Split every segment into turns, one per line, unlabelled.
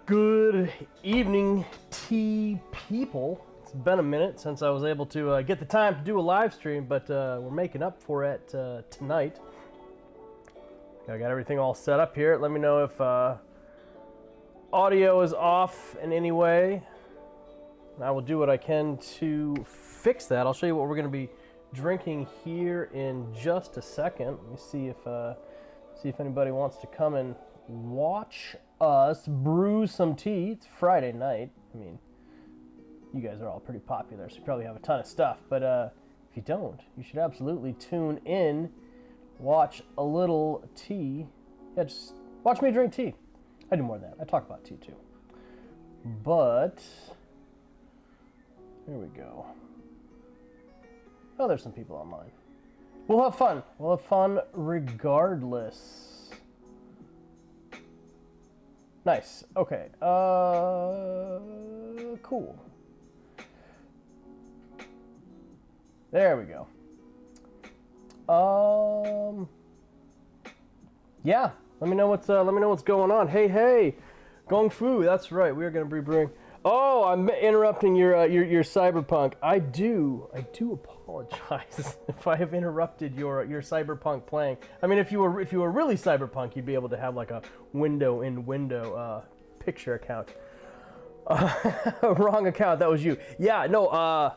Good evening, tea people. It's been a minute since I was able to get the time to do a live stream, but we're making up for it tonight. I got everything all set up here. Let me know if audio is off in any way. And I will do what I can to fix that. I'll show you what we're going to be drinking here in just a second. Let me see if anybody wants to come and watch us brew some tea. It's Friday night. I mean, you guys are all pretty popular, so you probably have a ton of stuff. But if you don't, you should absolutely tune in, watch a little tea. Yeah, just watch me drink tea. I do more than that. I talk about tea too. But here we go. Oh, there's some people online. We'll have fun. We'll have fun regardless. Nice. Okay. Cool. There we go. Yeah. Let me know what's going on. Hey, Gong Fu. That's right. We are going to be brewing. Oh, I'm interrupting your cyberpunk. I do apologize if I have interrupted your cyberpunk playing. I mean, if you were really cyberpunk, you'd be able to have like a window picture account. Wrong account. That was you. Yeah. No. I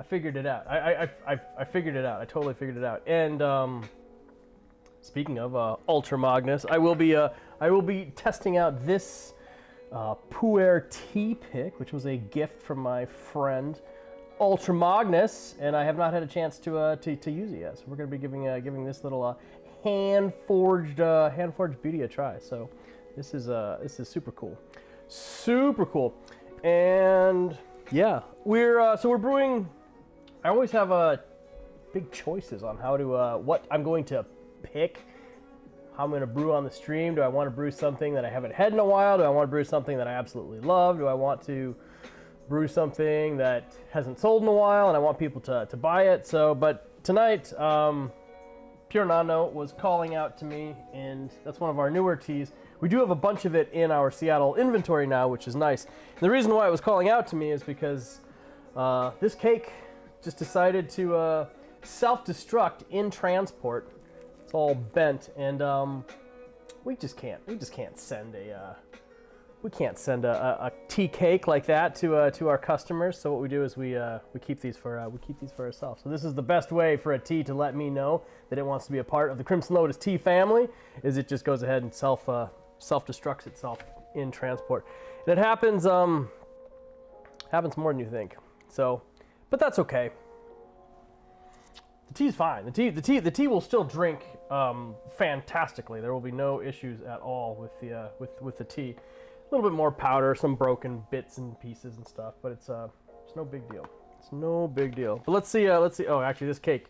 figured it out. I figured it out. I totally figured it out. And speaking of Ultra Magnus, I will be testing out this pu-erh tea pick, which was a gift from my friend Ultra Magnus, and I have not had a chance to use it yet. So we're going to be giving this little hand forged beauty a try. So this is super cool, and yeah, we're brewing. I always have big choices on how to what I'm going to pick. How I'm going to brew on the stream. Do I want to brew something that I haven't had in a while? Do I want to brew something that I absolutely love? Do I want to brew something that hasn't sold in a while and I want people to buy it? So, but tonight, Pure Nano was calling out to me, and that's one of our newer teas. We do have a bunch of it in our Seattle inventory now, which is nice. And the reason why it was calling out to me is because this cake just decided to self-destruct in transport. It's all bent, and we just can't send a tea cake like that to our customers. So what we do is we keep these for ourselves. So this is the best way for a tea to let me know that it wants to be a part of the Crimson Lotus tea family. Is it just goes ahead and self-destructs itself in transport, and it happens more than you think. So, but that's okay. The tea's fine. The tea will still drink fantastically. There will be no issues at all with the tea. A little bit more powder, some broken bits and pieces and stuff, but it's no big deal. It's no big deal. But let's see. Oh, actually, this cake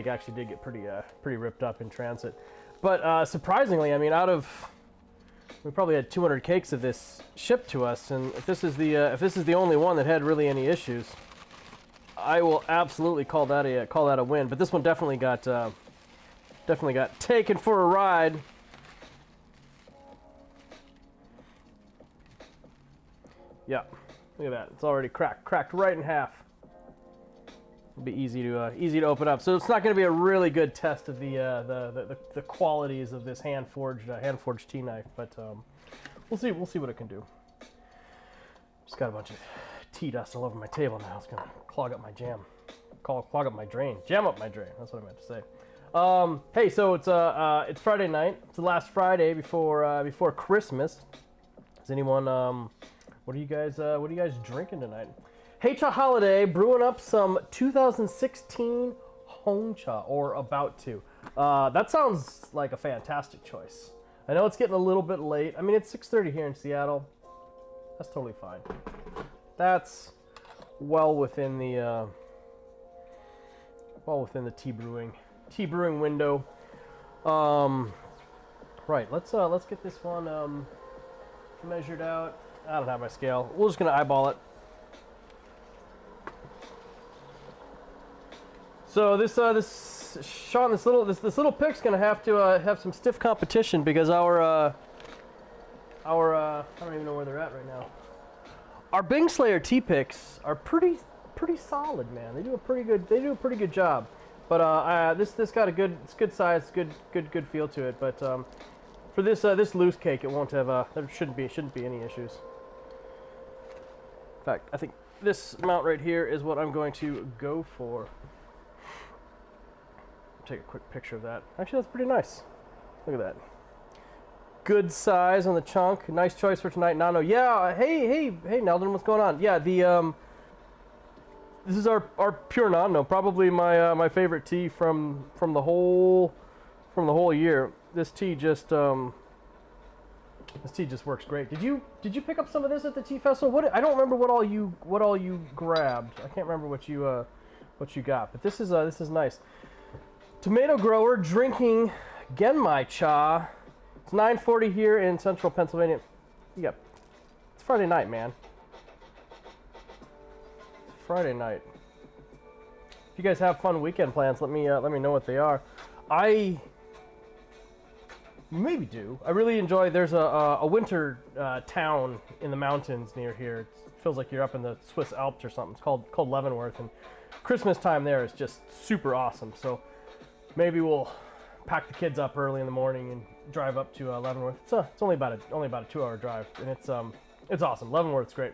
actually did get pretty ripped up in transit. But surprisingly, I mean, we probably had 200 cakes of this shipped to us, and if this is the only one that had really any issues, I will absolutely call that a win. But this one definitely got taken for a ride. Yeah, look at that. It's already cracked right in half. It'll be easy to open up. So it's not going to be a really good test of the qualities of this hand forged tea knife, but we'll see what it can do. Just got a bunch of tea dust all over my table now. It's gonna clog up my jam. Clog up my drain. Jam up my drain. That's what I meant to say. Hey, so it's Friday night. It's the last Friday before Christmas. Is anyone what are you guys drinking tonight? Hey-cha Holiday brewing up some 2016 Hongcha, or about to. That sounds like a fantastic choice. I know it's getting a little bit late. I mean, it's 6:30 here in Seattle. That's totally fine. That's well within the tea brewing window. Right. Let's get this one measured out. I don't have my scale. We're just gonna eyeball it. So this Sean, this little pick's gonna have to have some stiff competition because our I don't even know where they're at right now. Our Bing Slayer tea picks are pretty solid, man. They do a pretty good job. But this got a good size, good feel to it. But for this this loose cake, it won't have there shouldn't be any issues. In fact, I think this amount right here is what I'm going to go for. Take a quick picture of that. Actually, that's pretty nice. Look at that. Good size on the chunk. Nice choice for tonight, Nano. Yeah. Hey, Neldon, what's going on? Yeah, the this is our pu-erh Nano. Probably my favorite tea from the whole year. This tea just works great. Did you pick up some of this at the tea festival? I don't remember what all you grabbed. I can't remember what you got. But this is nice. Tomato grower drinking Genmai cha. It's 9:40 here in central Pennsylvania. It's Friday night, man. It's Friday night. If you guys have fun weekend plans, let me know what they are. I maybe do. I really enjoy. There's a winter town in the mountains near here. It feels like you're up in the Swiss Alps or something. It's called Leavenworth, and Christmas time there is just super awesome. So maybe we'll pack the kids up early in the morning and drive up to Leavenworth. It's only about a 2-hour drive, and it's awesome. Leavenworth's great.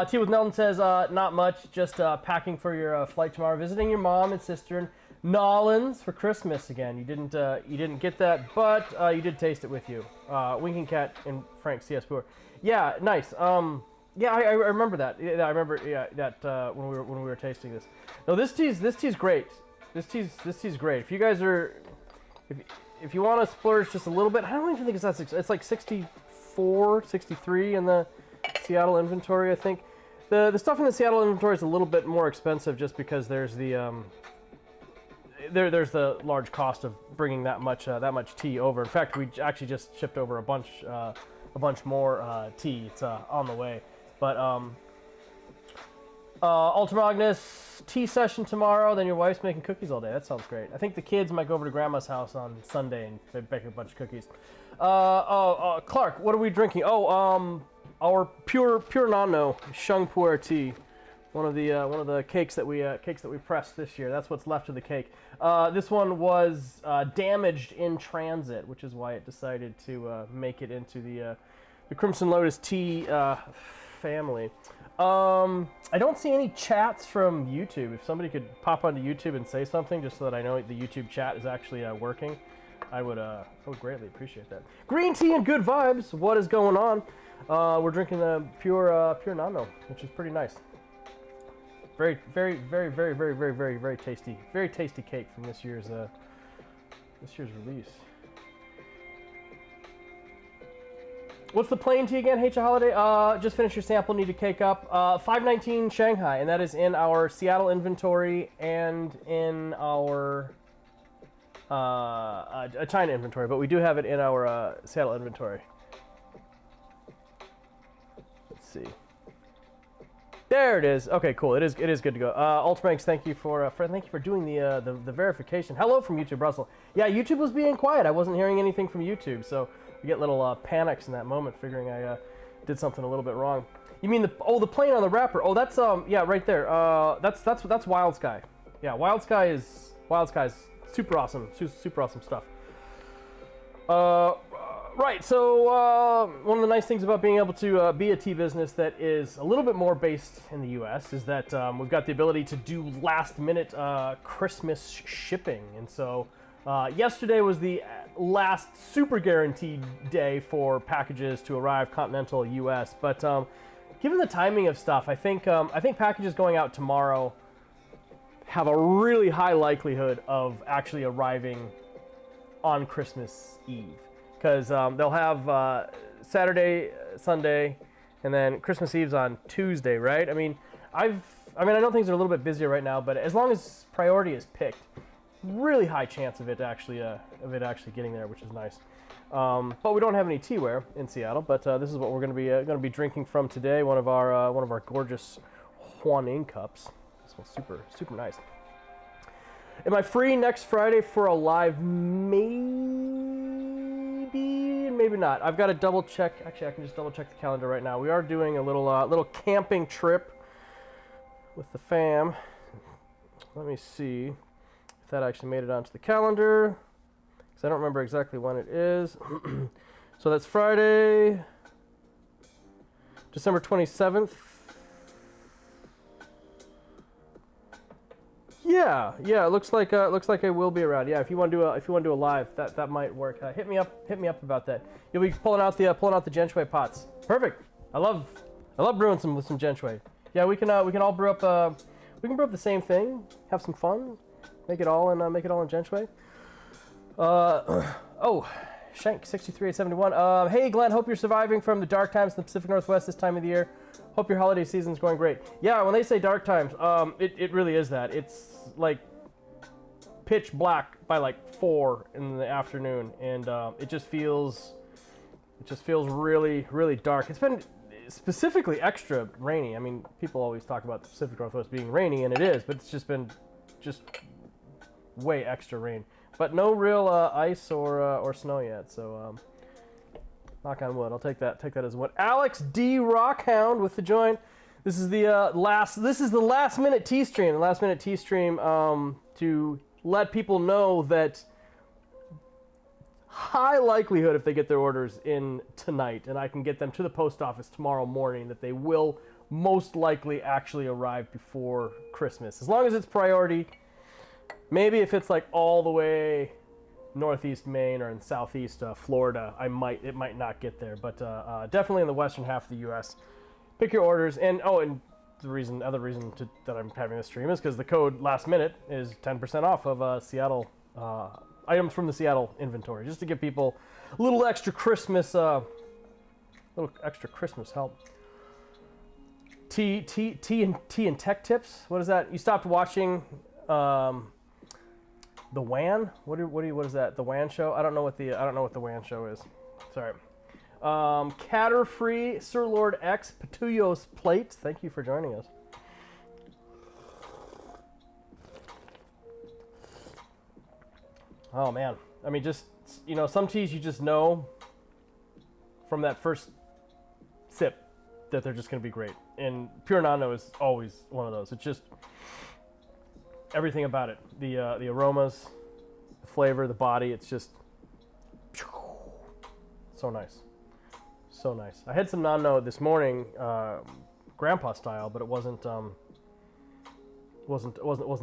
Tea with Nelton says not much, just packing for your flight tomorrow. Visiting your mom and sister in Nolans for Christmas again. You didn't get that, but you did taste it with you. Winking Cat and Frank C.S. Pu'er. Yeah, nice. Yeah, I remember that. Yeah, I remember that when we were tasting this. No, this tea's great. This tea's great. If you guys are, if you want to splurge just a little bit, I don't even think it's that. It's like 64, 63 in the Seattle inventory, I think. The stuff in the Seattle inventory is a little bit more expensive just because there's the there's the large cost of bringing that much tea over. In fact, we actually just shipped over a bunch more tea. It's on the way. But Ultra Magnus tea session tomorrow. Then your wife's making cookies all day. That sounds great. I think the kids might go over to Grandma's house on Sunday and they bake a bunch of cookies. Clark, what are we drinking? Our pu-erh Nano Shung Pu'er tea. One of the cakes that we pressed this year. That's what's left of the cake. This one was damaged in transit, which is why it decided to make it into the Crimson Lotus tea family. I don't see any chats from YouTube. If somebody could pop onto YouTube and say something, just so that I know the YouTube chat is actually working, I would greatly appreciate that. Green tea and good vibes. What is going on? We're drinking the pu-erh Nano, which is pretty nice. Very tasty. Very tasty cake from this year's release. What's the plain tea again, H. Holiday? Just finished your sample, need to cake up. 519 Shanghai, and that is in our Seattle inventory and in our China inventory, but we do have it in our Seattle inventory. Let's see. There it is. Okay, cool. It is good to go. Ultramanx, thank you for doing the verification. Hello from YouTube Brussels. Yeah, YouTube was being quiet. I wasn't hearing anything from YouTube, so we get little panics in that moment, figuring I did something a little bit wrong. You mean the plane on the wrapper? Oh, that's yeah, right there. That's Wild Sky. Yeah, Wild Sky is super awesome. Super awesome stuff. Right, so one of the nice things about being able to be a tea business that is a little bit more based in the U.S. is that we've got the ability to do last-minute Christmas shipping. And so yesterday was the last super guaranteed day for packages to arrive continental U.S. But given the timing of stuff, I think packages going out tomorrow have a really high likelihood of actually arriving on Christmas Eve. Because they'll have Saturday, Sunday, and then Christmas Eve's on Tuesday, right? I mean, I know things are a little bit busier right now, but as long as priority is picked, really high chance of it actually getting there, which is nice. But we don't have any teaware in Seattle. But this is what we're going to be drinking from today. One of our gorgeous Huaning cups. This one's super nice. Am I free next Friday for a live? Maybe maybe not. I've got to double check. Actually, I can just double check the calendar right now. We are doing a little camping trip with the fam. Let me see if that actually made it onto the calendar, because I don't remember exactly when it is. So that's Friday, December 27th. Yeah, it looks like I will be around. Yeah, if you want to do a live, that might work. Hit me up about that. You'll be pulling out the Genshui pots. Perfect. I love brewing with some Genshui. Yeah, we can all brew up the same thing, have some fun, make it all in Genshui. Oh, Shank 63871. Hey Glenn, hope you're surviving from the dark times in the Pacific Northwest this time of the year. Hope your holiday season's going great. Yeah, when they say dark times, it really is that. It's like pitch black by like 4 in the afternoon, and it just feels really, really dark. It's been specifically extra rainy. I mean, people always talk about the Pacific Northwest being rainy, and it is, but it's just been way extra rain. But no real ice or snow yet, so knock on wood. I'll take that as one. Alex D. Rockhound with the join. This is the last minute tea stream. The last minute tea stream to let people know that high likelihood if they get their orders in tonight, and I can get them to the post office tomorrow morning, that they will most likely actually arrive before Christmas, as long as it's priority. Maybe if it's like all the way northeast Maine or in southeast Florida, it might not get there, but definitely in the western half of the U.S. Pick your orders, and the other reason that I'm having this stream is because the code last minute is 10% off of Seattle items from the Seattle inventory, just to give people a little extra Christmas help. Tea and tech tips. What is that? You stopped watching the WAN? What is that? The WAN show? I don't know what the WAN show is. Sorry. Catter-free Sir Lord X Petuyos plate. Thank you for joining us. Oh man, I mean, just, some teas you just know from that first sip that they're just going to be great. And Pure Nano is always one of those. It's just everything about it. The aromas, the flavor, the body, it's just so nice. So nice. I had some Nano this morning, grandpa style, but it wasn't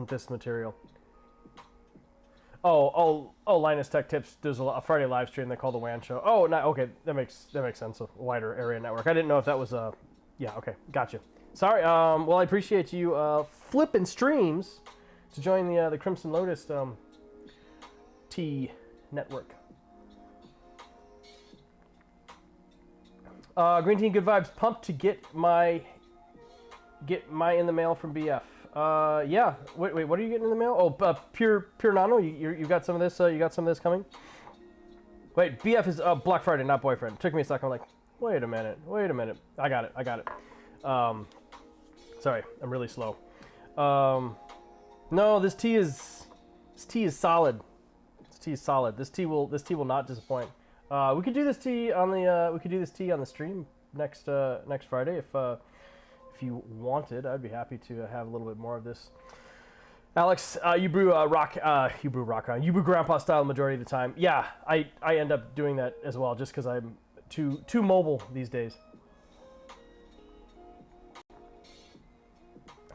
this material. Oh, Linus Tech Tips. There's a Friday live stream they call the WAN show. Oh, no, okay, that makes sense. A wider area network. I didn't know if that was a. Yeah, okay, gotcha. Sorry. Well, I appreciate you flipping streams to join the Crimson Lotus Tea network. Green Tea Good Vibes. Pumped to get my in the mail from BF. Yeah. Wait. What are you getting in the mail? Oh, Pure Nano. You got some of this. You got some of this coming. Wait. BF is Black Friday, not boyfriend. It took me a second. I'm like, wait a minute. I got it. Sorry, I'm really slow. No, this tea is solid. This tea will not disappoint. We could do this tea on the stream next Friday if you wanted. I'd be happy to have a little bit more of this. Alex, you brew grandpa style majority of the time. Yeah, I end up doing that as well, just because I'm too mobile these days.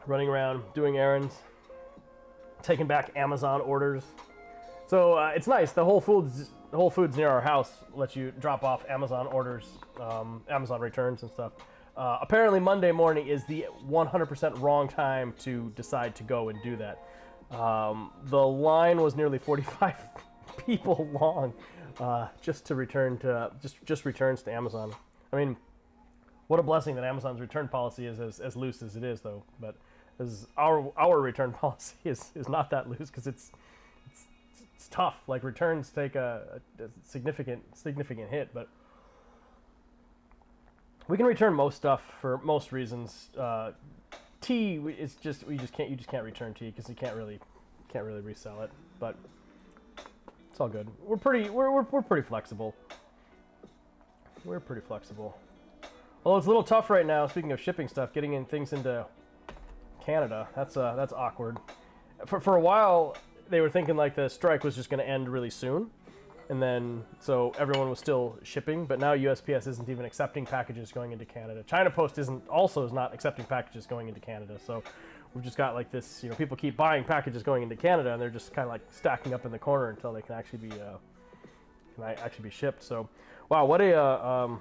Running around, doing errands, taking back Amazon orders. So it's nice. The Whole Foods near our house lets you drop off Amazon orders, Amazon returns and stuff. Apparently Monday morning is the 100% wrong time to decide to go and do that. The line was nearly 45 people long just to return to just returns to Amazon. I mean, what a blessing that Amazon's return policy is as loose as it is, though. But as our return policy is not that loose, because it's tough. Like, returns take a significant hit, but we can return most stuff for most reasons. Tea, you just can't return tea because you can't really resell it. But it's all good. We're pretty flexible. We're pretty flexible. Although it's a little tough right now, speaking of shipping stuff, getting in things into Canada. That's awkward. For a while, they were thinking like the strike was just going to end really soon. And then, so everyone was still shipping, but now USPS isn't even accepting packages going into Canada. China Post is not accepting packages going into Canada. So we've just got like this, you know, people keep buying packages going into Canada, and they're just kind of like stacking up in the corner until they can actually be shipped. So, wow, what a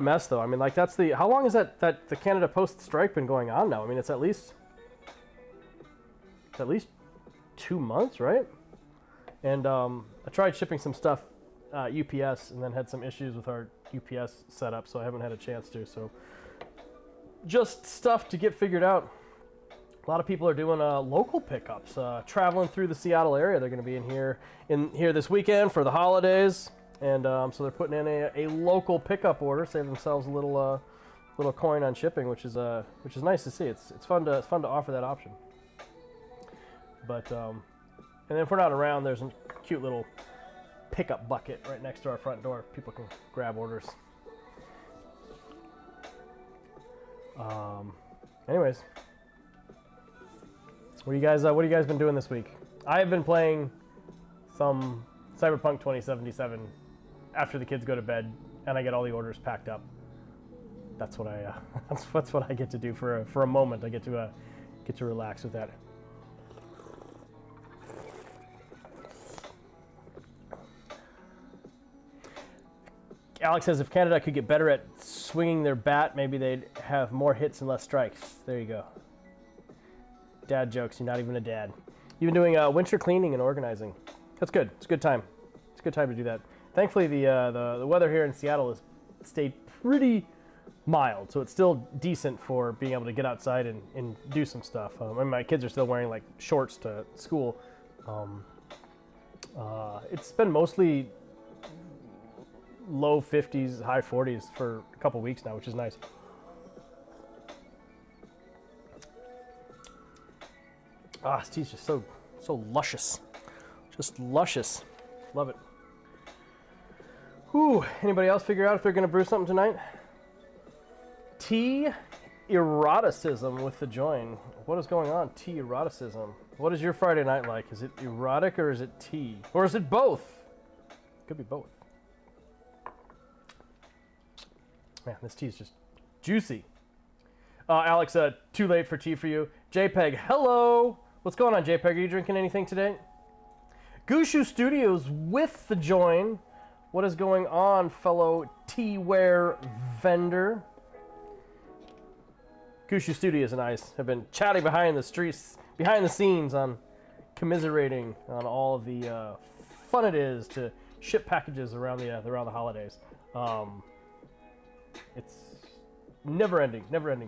mess though. I mean, like how long is that the Canada Post strike been going on now? I mean, it's at least 2 months, right? And I tried shipping some stuff UPS and then had some issues with our UPS setup, so I haven't had a chance to. So just stuff to get figured out. A lot of people are doing local pickups, traveling through the Seattle area. They're going to be in here this weekend for the holidays, and so they're putting in a local pickup order, save themselves a little coin on shipping, which is nice to see. It's fun to offer that option. But and then if we're not around, there's a cute little pickup bucket right next to our front door. People can grab orders. Anyways, what do you guys been doing this week? I have been playing some Cyberpunk 2077 after the kids go to bed, and I get all the orders packed up. That's what that's what I get to do for a moment. I get to relax with that. Alex says if Canada could get better at swinging their bat, maybe they'd have more hits and less strikes. There you go. Dad jokes. You're not even a dad. You've been doing winter cleaning and organizing. That's good. It's a good time. It's a good time to do that. Thankfully, the weather here in Seattle has stayed pretty mild, so it's still decent for being able to get outside and do some stuff. And my kids are still wearing like shorts to school. It's been mostly low 50s, high 40s for a couple weeks now, which is nice. This tea's just so luscious. Just luscious. Love it. Whew. Anybody else figure out if they're going to brew something tonight? Tea eroticism with the join. What is going on? Tea eroticism. What is your Friday night like? Is it erotic or is it tea? Or is it both? Could be both. Man, this tea is just juicy. Alex, too late for tea for you. JPEG, hello. What's going on, JPEG? Are you drinking anything today? Gushu Studios with the join. What is going on, fellow teaware vendor? Gushu Studios and I have been chatting behind the scenes on commiserating on all of the fun it is to ship packages around the holidays. It's never ending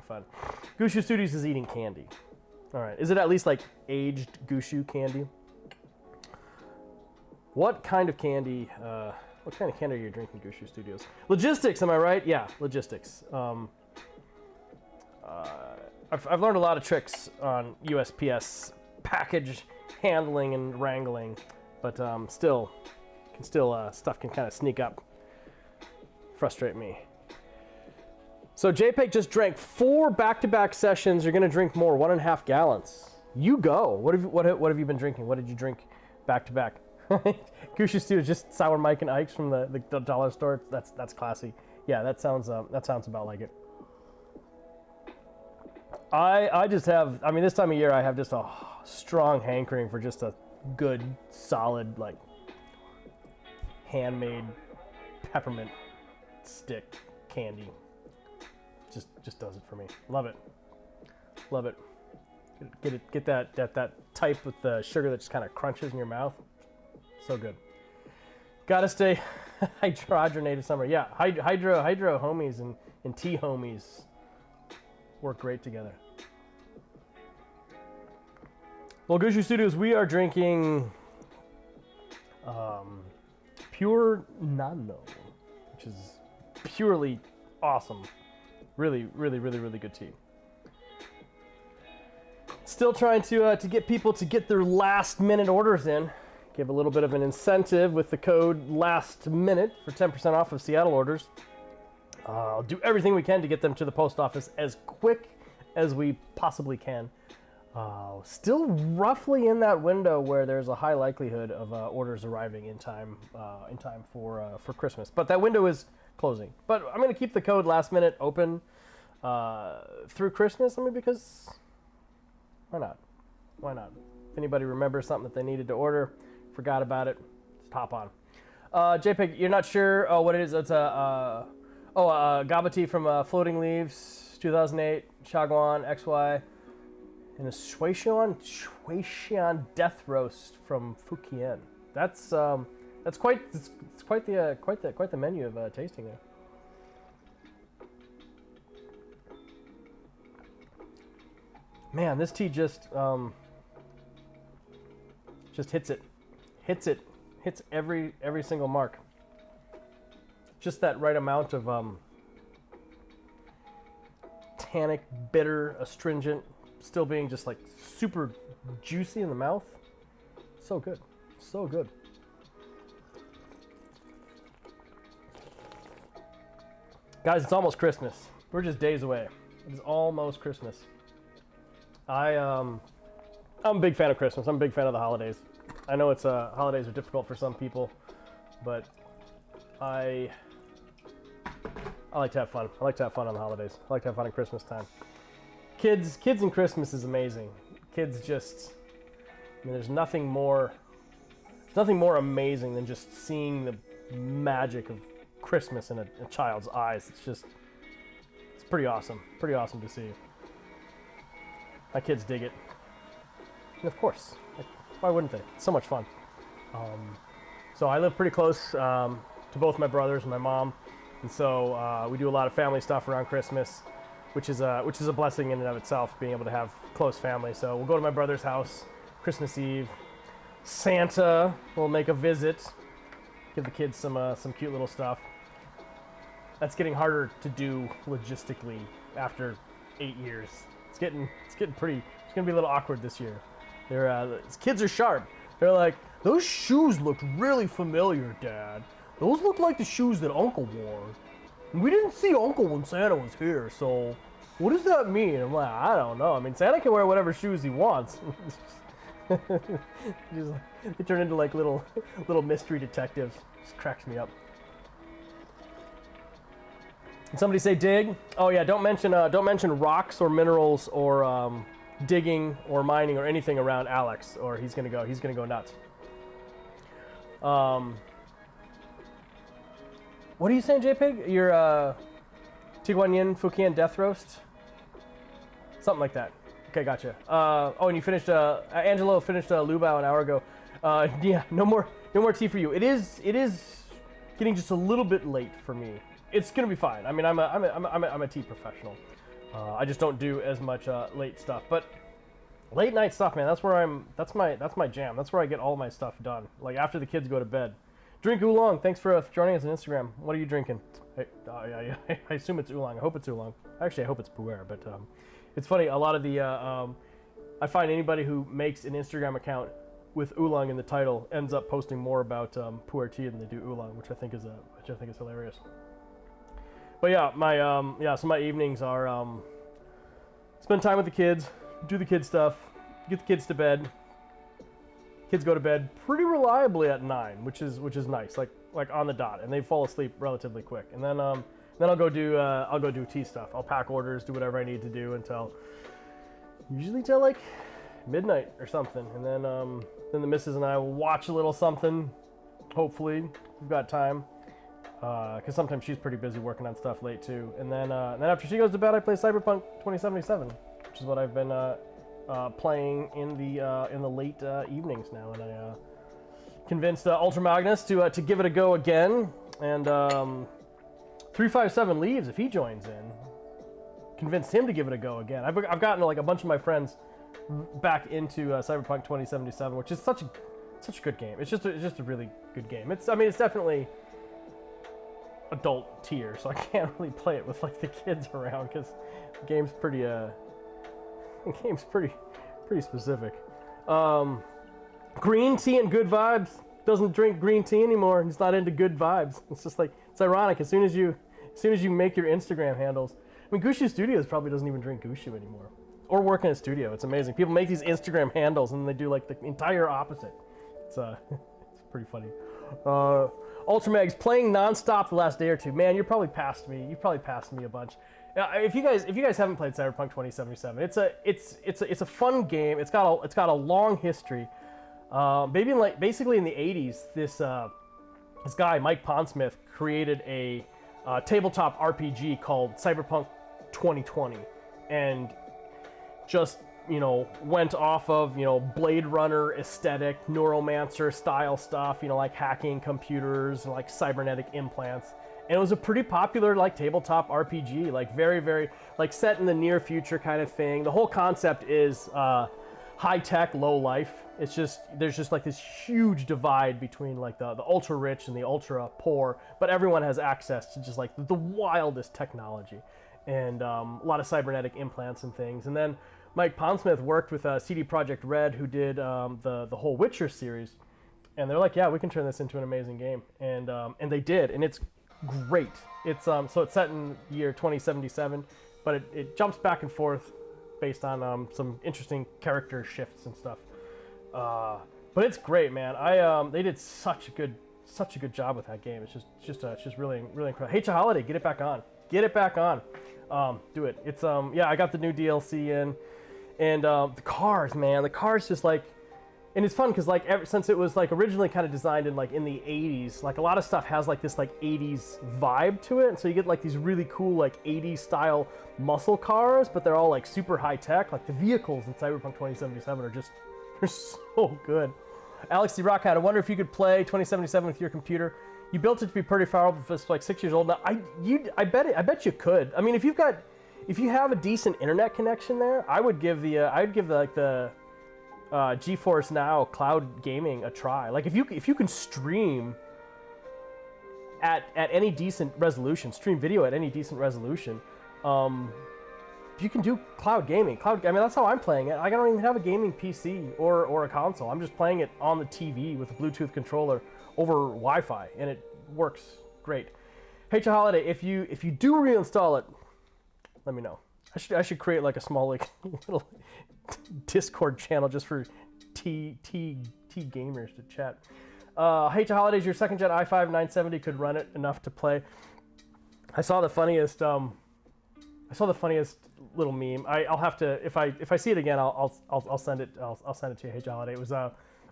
fun. Gushu Studios is eating candy. All right, is it at least like aged Gushu candy? What kind of candy are you drinking, Gushu Studios? Logistics, am I right? Yeah, logistics. I've learned a lot of tricks on USPS package handling and wrangling, but stuff can kind of sneak up, frustrate me. So JPEG just drank 4 back-to-back sessions. You're gonna drink more, 1.5 gallons. You go. What have you been drinking? What did you drink back-to-back? Gushu Studios, just Sour Mike and Ike's from the dollar store. That's classy. Yeah, that sounds about like it. I just have, I mean, this time of year I have just a strong hankering for just a good, solid, like, handmade peppermint stick candy. Just does it for me. Love it. Love it. Get that type with the sugar that just kind of crunches in your mouth. So good. Gotta stay hydrogenated summer. Yeah, hydro homies and tea homies work great together. Well, Gushu Studios, we are drinking Pure Nano, which is purely awesome. Really good tea. Still trying to get people to get their last minute orders in. give a little bit of an incentive with the code last minute for 10% off of Seattle orders. I'll do everything we can to get them to the post office as quick as we possibly can. Still roughly in that window where there's a high likelihood of orders arriving in time for Christmas. But that window is closing. But I'm going to keep the code last minute open through Christmas. I mean, because why not? Why not? If anybody remembers something that they needed to order, forgot about it, just hop on. JPEG, you're not sure what it is. It's a Gaba tea from Floating Leaves, 2008, Shaguan, XY, and a Shuishan Death Roast from Fujian. That's quite the menu of tasting there. Man, this tea just hits every single mark. Just that right amount of tannic, bitter, astringent, still being just like super juicy in the mouth. So good, so good. Guys, it's almost Christmas. We're just days away. It is almost Christmas. I'm a big fan of Christmas. I'm a big fan of the holidays. I know it's holidays are difficult for some people, but I like to have fun. I like to have fun on the holidays. I like to have fun at Christmas time. Kids and Christmas is amazing. Kids just, I mean, there's nothing more amazing than just seeing the magic of Christmas in a child's eyes. It's pretty awesome. Pretty awesome to see. My kids dig it. And of course, like, why wouldn't they? It's so much fun. So I live pretty close to both my brothers and my mom, and so we do a lot of family stuff around Christmas, which is a blessing in and of itself, being able to have close family. So we'll go to my brother's house Christmas Eve. Santa will make a visit, give the kids some cute little stuff. That's getting harder to do logistically after 8 years. It's getting pretty. It's gonna be a little awkward this year. Kids are sharp. They're like, those shoes look really familiar, Dad. Those look like the shoes that Uncle wore. We didn't see Uncle when Santa was here, so what does that mean? I'm like, I don't know. I mean, Santa can wear whatever shoes he wants. They turn into like little mystery detectives. Just cracks me up. Did somebody say dig? Oh yeah, don't mention rocks or minerals or digging or mining or anything around Alex, or he's gonna go nuts. What are you saying, JPEG? Your Tiguanyin Fujian Death Roast? Something like that. Okay, gotcha. And you finished. Angelo finished Lubao an hour ago. Yeah, no more tea for you. It is getting just a little bit late for me. It's gonna be fine. I mean, I'm a tea professional. I just don't do as much late stuff. But late night stuff, man. That's my jam. That's where I get all my stuff done. Like after the kids go to bed. Drink oolong. Thanks for joining us on Instagram. What are you drinking? I assume it's oolong. I hope it's oolong. Actually, I hope it's pu'er. But it's funny. A lot of the I find anybody who makes an Instagram account with oolong in the title ends up posting more about pu'er tea than they do oolong, which I think is hilarious. But yeah, so my evenings are spend time with the kids, do the kid stuff, get the kids to bed. Kids go to bed pretty reliably at 9, which is nice, like on the dot, and they fall asleep relatively quick. And then I'll go do tea stuff. I'll pack orders, do whatever I need to do usually till like midnight or something. And then the missus and I will watch a little something. Hopefully, we've got time. Because sometimes she's pretty busy working on stuff late too. And then after she goes to bed, I play Cyberpunk 2077, which is what I've been playing in the late evenings now. And I convinced Ultra Magnus to give it a go again. And 357 Leaves, if he joins in, convinced him to give it a go again. I've gotten like a bunch of my friends back into Cyberpunk 2077, which is such a good game. It's just a really good game. It's definitely adult tier, so I can't really play it with like the kids around because the game's pretty specific. Green tea and good vibes. Doesn't drink green tea anymore. He's not into good vibes. It's just like, it's ironic. As soon as you make your Instagram handles, I mean, Gushu Studios probably doesn't even drink Gushu anymore, or work in a studio. It's amazing. People make these Instagram handles and they do like the entire opposite. It's it's pretty funny. Ultramags playing nonstop the last day or two. Man, you're probably past me. You've probably passed me a bunch. If you guys haven't played Cyberpunk 2077, it's a fun game. It's got a long history. Basically in the 80s, this guy Mike Pondsmith created a tabletop RPG called Cyberpunk 2020, and just went off of Blade Runner aesthetic, Neuromancer style stuff, like hacking computers and like cybernetic implants. And it was a pretty popular like tabletop RPG, like very, very like set in the near future kind of thing. The whole concept is high tech, low life. It's just there's just like this huge divide between like the ultra rich and the ultra poor, but everyone has access to just like the wildest technology and a lot of cybernetic implants and things. And then Mike Pondsmith worked with CD Projekt Red, who did the whole Witcher series, and they're like, yeah, we can turn this into an amazing game, and they did, and it's great. It's so it's set in year 2077, but it jumps back and forth based on some interesting character shifts and stuff. But it's great, man. They did such a good job with that game. It's just really incredible. Hey, Holiday, get it back on. Get it back on. Do it. It's yeah, I got the new DLC in, and the cars, man. The cars just like, and it's fun because like since it was like originally kind of designed in like in the 80s, like a lot of stuff has like this like 80s vibe to it, and so you get like these really cool like 80s style muscle cars, but they're all like super high tech. Like the vehicles in Cyberpunk 2077 are just, they're so good. Alex the Rockhead, I wonder if you could play 2077 with your computer. You built it to be pretty powerful if it's like 6 years old now. I bet you could. I mean, if you have a decent internet connection there, I would give the GeForce Now cloud gaming a try. Like if you can stream at any decent resolution, stream video at any decent resolution, you can do cloud gaming. I mean, that's how I'm playing it. I don't even have a gaming PC or a console. I'm just playing it on the TV with a Bluetooth controller over Wi-Fi, and it works great. Hey, Holiday, if you do reinstall it, let me know. I should create like a small like little Discord channel just for T gamers to chat. Hey, Holidays, your second gen i5 970 could run it enough to play. I saw the funniest little meme. I'll have to, if I see it again, I'll send it. I'll send it to you. Hey, Holiday. It was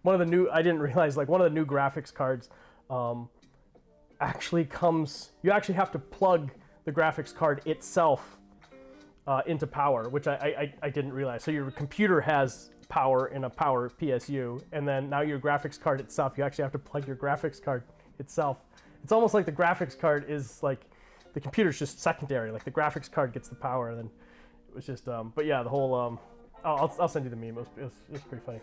one of the new. I didn't realize like one of the new graphics cards actually comes. You actually have to plug the graphics card itself into power, which I didn't realize. So your computer has power in a power PSU, and then now your graphics card itself, you actually have to plug your graphics card itself. It's almost like the graphics card is like the computer's just secondary. Like the graphics card gets the power, and then it was just. But yeah, the whole. I'll send you the meme. It was pretty funny.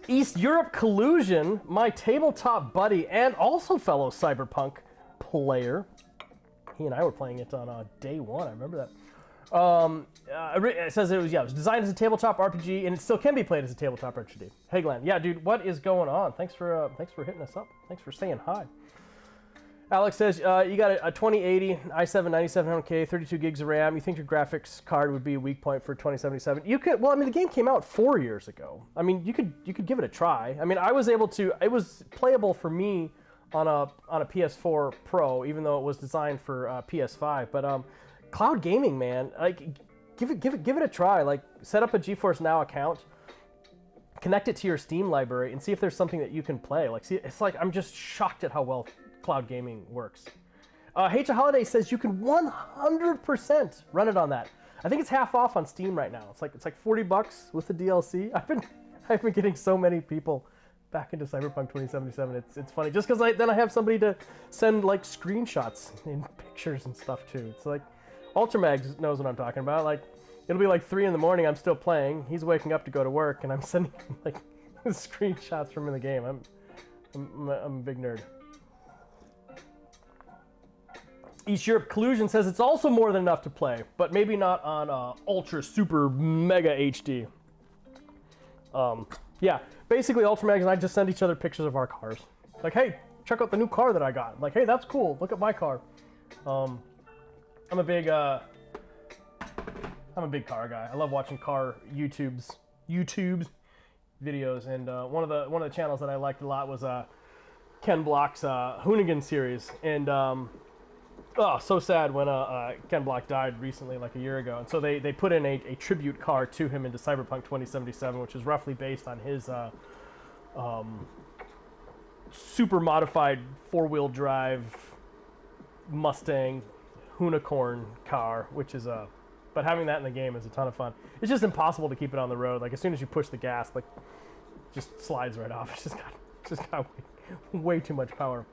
East Europe Collusion, my tabletop buddy and also fellow Cyberpunk player. He and I were playing it on day one. I remember that. It says it was designed as a tabletop RPG, and it still can be played as a tabletop RPG. Hey Glenn, yeah, dude, what is going on? Thanks for hitting us up. Thanks for saying hi. Alex says you got a 2080 i7 9700K, 32 gigs of RAM. You think your graphics card would be a weak point for 2077? You could. Well, I mean, the game came out 4 years ago. I mean, you could give it a try. I mean, I was able to. It was playable for me on a PS4 Pro, even though it was designed for PS5. But cloud gaming, man, like give it a try. Like set up a GeForce Now account, connect it to your Steam library, and see if there's something that you can play. Like, see, it's like I'm just shocked at how well cloud gaming works. H Holiday says you can 100% run it on that. I think it's half off on Steam right now. It's like $40 with the DLC. I've been getting so many people back into Cyberpunk 2077. It's funny just because then I have somebody to send like screenshots and pictures and stuff to. It's like Ultramags knows what I'm talking about. Like it'll be like 3 in the morning. I'm still playing. He's waking up to go to work, and I'm sending him like screenshots from in the game. I'm a big nerd. East Europe Collusion says it's also more than enough to play, but maybe not on ultra super mega HD. Yeah, basically Ultramags and I just send each other pictures of our cars. Like, hey, check out the new car that I got. Like, hey, that's cool. Look at my car. I'm a big car guy. I love watching car YouTube's videos, and one of the channels that I liked a lot was Ken Block's Hoonigan series, and so sad when Ken Block died recently, like a year ago, and so they put in a tribute car to him into Cyberpunk 2077, which is roughly based on his super modified 4-wheel drive Mustang Hoonicorn car, which is but having that in the game is a ton of fun. It's just impossible to keep it on the road. Like, as soon as you push the gas, like, just slides right off. It's just got way too much power.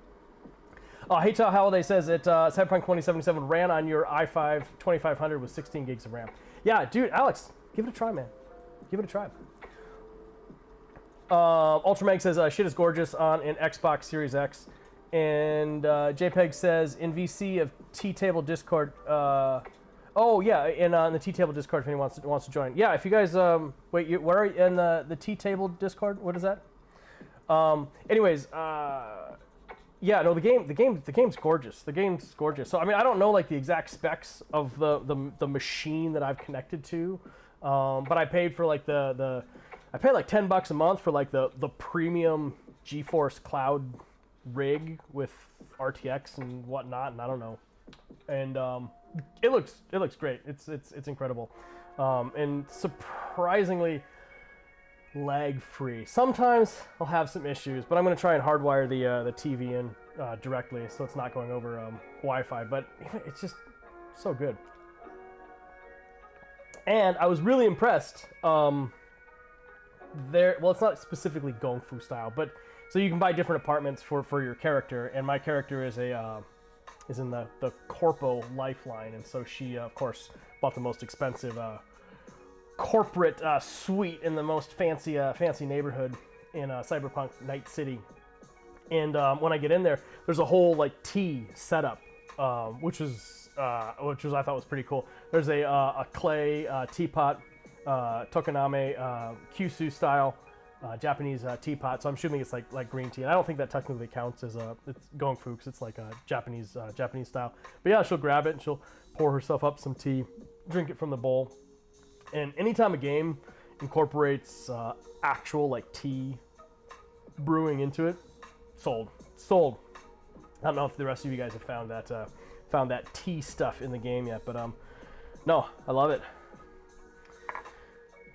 Hey Holiday says that Cyberpunk 2077 ran on your i5 2500 with 16 gigs of RAM. Yeah, dude, Alex, give it a try, man. Give it a try. Ultramag says shit is gorgeous on an Xbox Series X. And JPEG says in VC of T-Table Discord. Oh yeah, in the T-Table Discord if anyone wants to join. Yeah, if you guys wait, where are you in the T-Table Discord? What is that? Anyways, yeah, no, the game's gorgeous. The game's gorgeous. So I mean, I don't know like the exact specs of the machine that I've connected to, but I paid for like I paid like $10 a month for like the premium GeForce Cloud rig with RTX and whatnot, and I don't know. And it looks great. It's incredible, and surprisingly lag free. Sometimes I'll have some issues, but I'm going to try and hardwire the TV in directly so it's not going over Wi-Fi. But it's just so good. And I was really impressed. Well, it's not specifically Gong Fu style, but so you can buy different apartments for your character, and my character is is in the Corpo Lifeline, and so she of course bought the most expensive corporate suite in the most fancy neighborhood in Cyberpunk Night City. And when I get in there, there's a whole like tea setup, which I thought was pretty cool. There's a clay teapot, Tokoname Kyushu style Japanese teapot. So I'm assuming it's like green tea. And I don't think that technically counts as it's Gong Fu because it's like a Japanese style. But yeah, she'll grab it and she'll pour herself up some tea, drink it from the bowl. And anytime a game incorporates actual like tea brewing into it, sold. I don't know if the rest of you guys have found that tea stuff in the game yet, but no, I love it.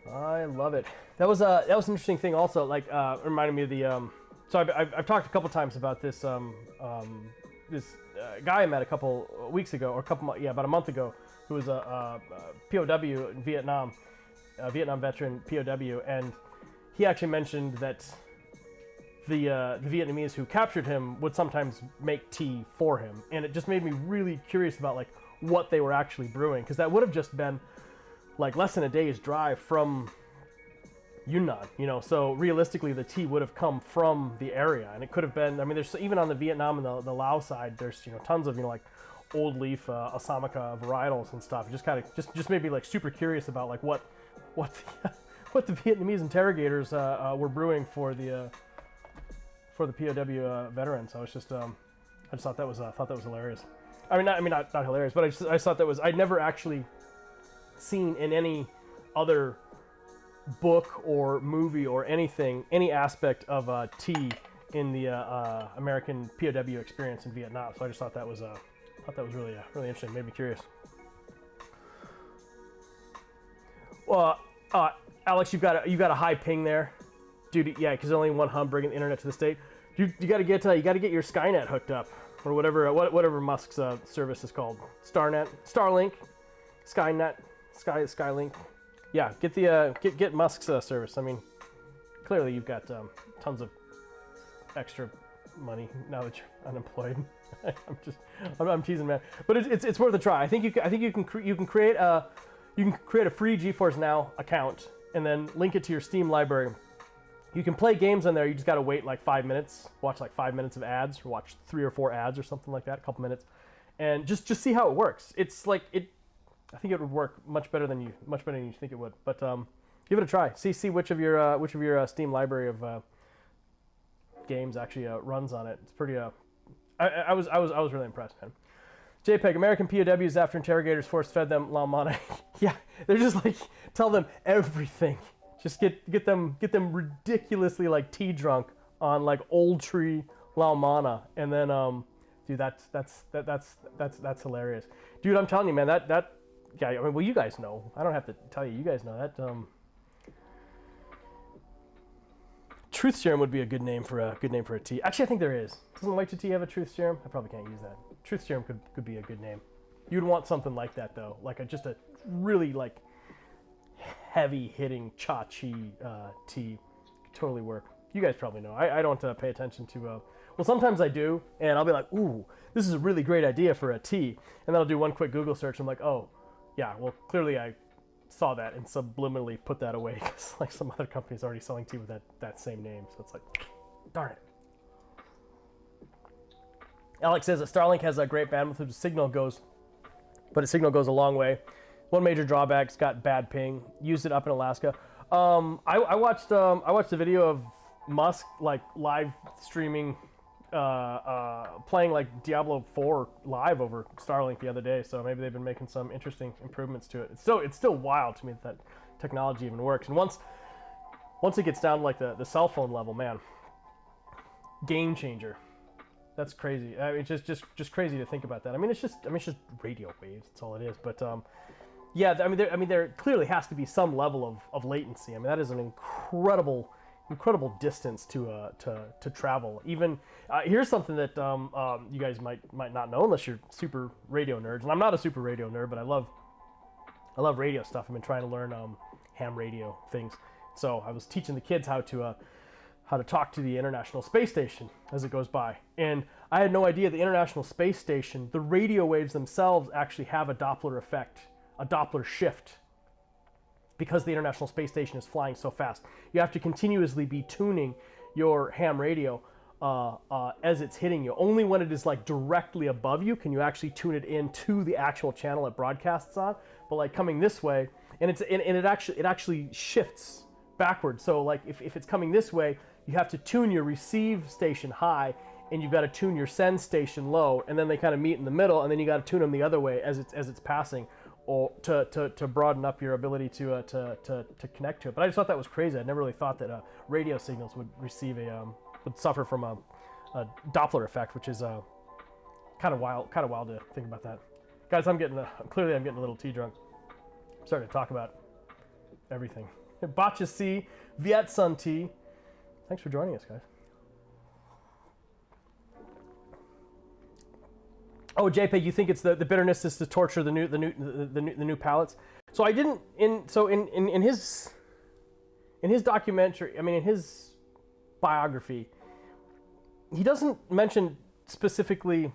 I love it. That was an interesting thing also. Like reminded me of the so I've talked a couple times about this this guy I met a couple weeks ago, or about a month ago, who was a POW in Vietnam, a Vietnam veteran POW, and he actually mentioned that the Vietnamese who captured him would sometimes make tea for him, and it just made me really curious about like what they were actually brewing, because that would have just been like less than a day's drive from Yunnan, you know, so realistically the tea would have come from the area, and it could have been, I mean, there's even on the Vietnam and the Laos side, there's, you know, tons of, you know, like old leaf Asamaka varietals and stuff. It just kind of just made me like super curious about like what the Vietnamese interrogators were brewing for the POW veterans. I was just I just thought that was hilarious. Not hilarious, but I just thought that was, I'd never actually seen in any other book or movie or anything any aspect of tea in the American POW experience in Vietnam. So I just thought that was really interesting. Made me curious. Well, Alex, you've got a high ping there, dude. Yeah, because only one hub bringing the internet to the state. You got to get your Skynet hooked up, or whatever Musk's service is called. Starlink, Skynet, Skylink. Yeah, get Musk's service. I mean, clearly you've got tons of extra money now that you're unemployed. I'm teasing, man, but it's worth a try. I think you can create a free GeForce Now account and then link it to your Steam library. You can play games on there. You just got to wait like 5 minutes, watch like 5 minutes of ads, or watch 3 or 4 ads or something like that, a couple minutes, and just see how it works. It's like I think it would work much better than you think it would. But Give it a try. See which of your Steam library of games actually runs on it. It's pretty. I was really impressed, man. JPEG, American POWs after interrogators force-fed them La Mana. Yeah, they're just like, tell them everything. Just get them ridiculously like tea drunk on like old tree La Mana, and then dude, that's hilarious, dude. I'm telling you, man, that yeah. I mean, well, you guys know. I don't have to tell you. You guys know that. Truth serum would be a good name for a tea. Actually, I think there is. Doesn't White to Tea have a truth serum? I probably can't use that. Truth serum could be a good name. You'd want something like that though, like just a really like heavy hitting cha chi tea. Could totally work. You guys probably know. I don't pay attention to. Well, sometimes I do, and I'll be like, ooh, this is a really great idea for a tea, and then I'll do one quick Google search. And I'm like, oh, yeah. Well, clearly I saw that and subliminally put that away because like some other company's already selling tea with that same name. So it's like, darn it. Alex says that Starlink has a great bandwidth, but its signal goes a long way. One major drawback, it's got bad ping. Used it up in Alaska. I watched the video of Musk like live streaming, playing like Diablo 4 live over Starlink the other day. So maybe they've been making some interesting improvements to it. It's still wild to me that technology even works. And once it gets down to like the cell phone level, man, game changer. That's crazy. I mean, just crazy to think about that. I mean, it's just radio waves. That's all it is. But yeah, I mean, there clearly has to be some level of latency. I mean, that is an incredible distance to travel. Even here's something that you guys might not know unless you're super radio nerds. And I'm not a super radio nerd, but I love radio stuff. I've been trying to learn ham radio things. So I was teaching the kids how to talk to the International Space Station as it goes by. And I had no idea the International Space Station, the radio waves themselves actually have a Doppler effect, a Doppler shift, because the International Space Station is flying so fast. You have to continuously be tuning your ham radio as it's hitting you. Only when it is like directly above you can you actually tune it into the actual channel it broadcasts on. But like coming this way, and it actually shifts backwards. So like if it's coming this way, you have to tune your receive station high, and you've got to tune your send station low, and then they kind of meet in the middle, and then you got to tune them the other way as it's passing, or to broaden up your ability to connect to it. But I just thought that was crazy. I never really thought that radio signals would would suffer from a Doppler effect, which is kind of wild to think about that. Guys, I'm getting a little tea drunk. I'm starting to talk about everything. Botcha C, Viet Sun Tea. Thanks for joining us, guys. Oh, JPEG, you think it's the bitterness is to torture the new palates? So I didn't in his documentary, I mean in his biography, he doesn't mention specifically.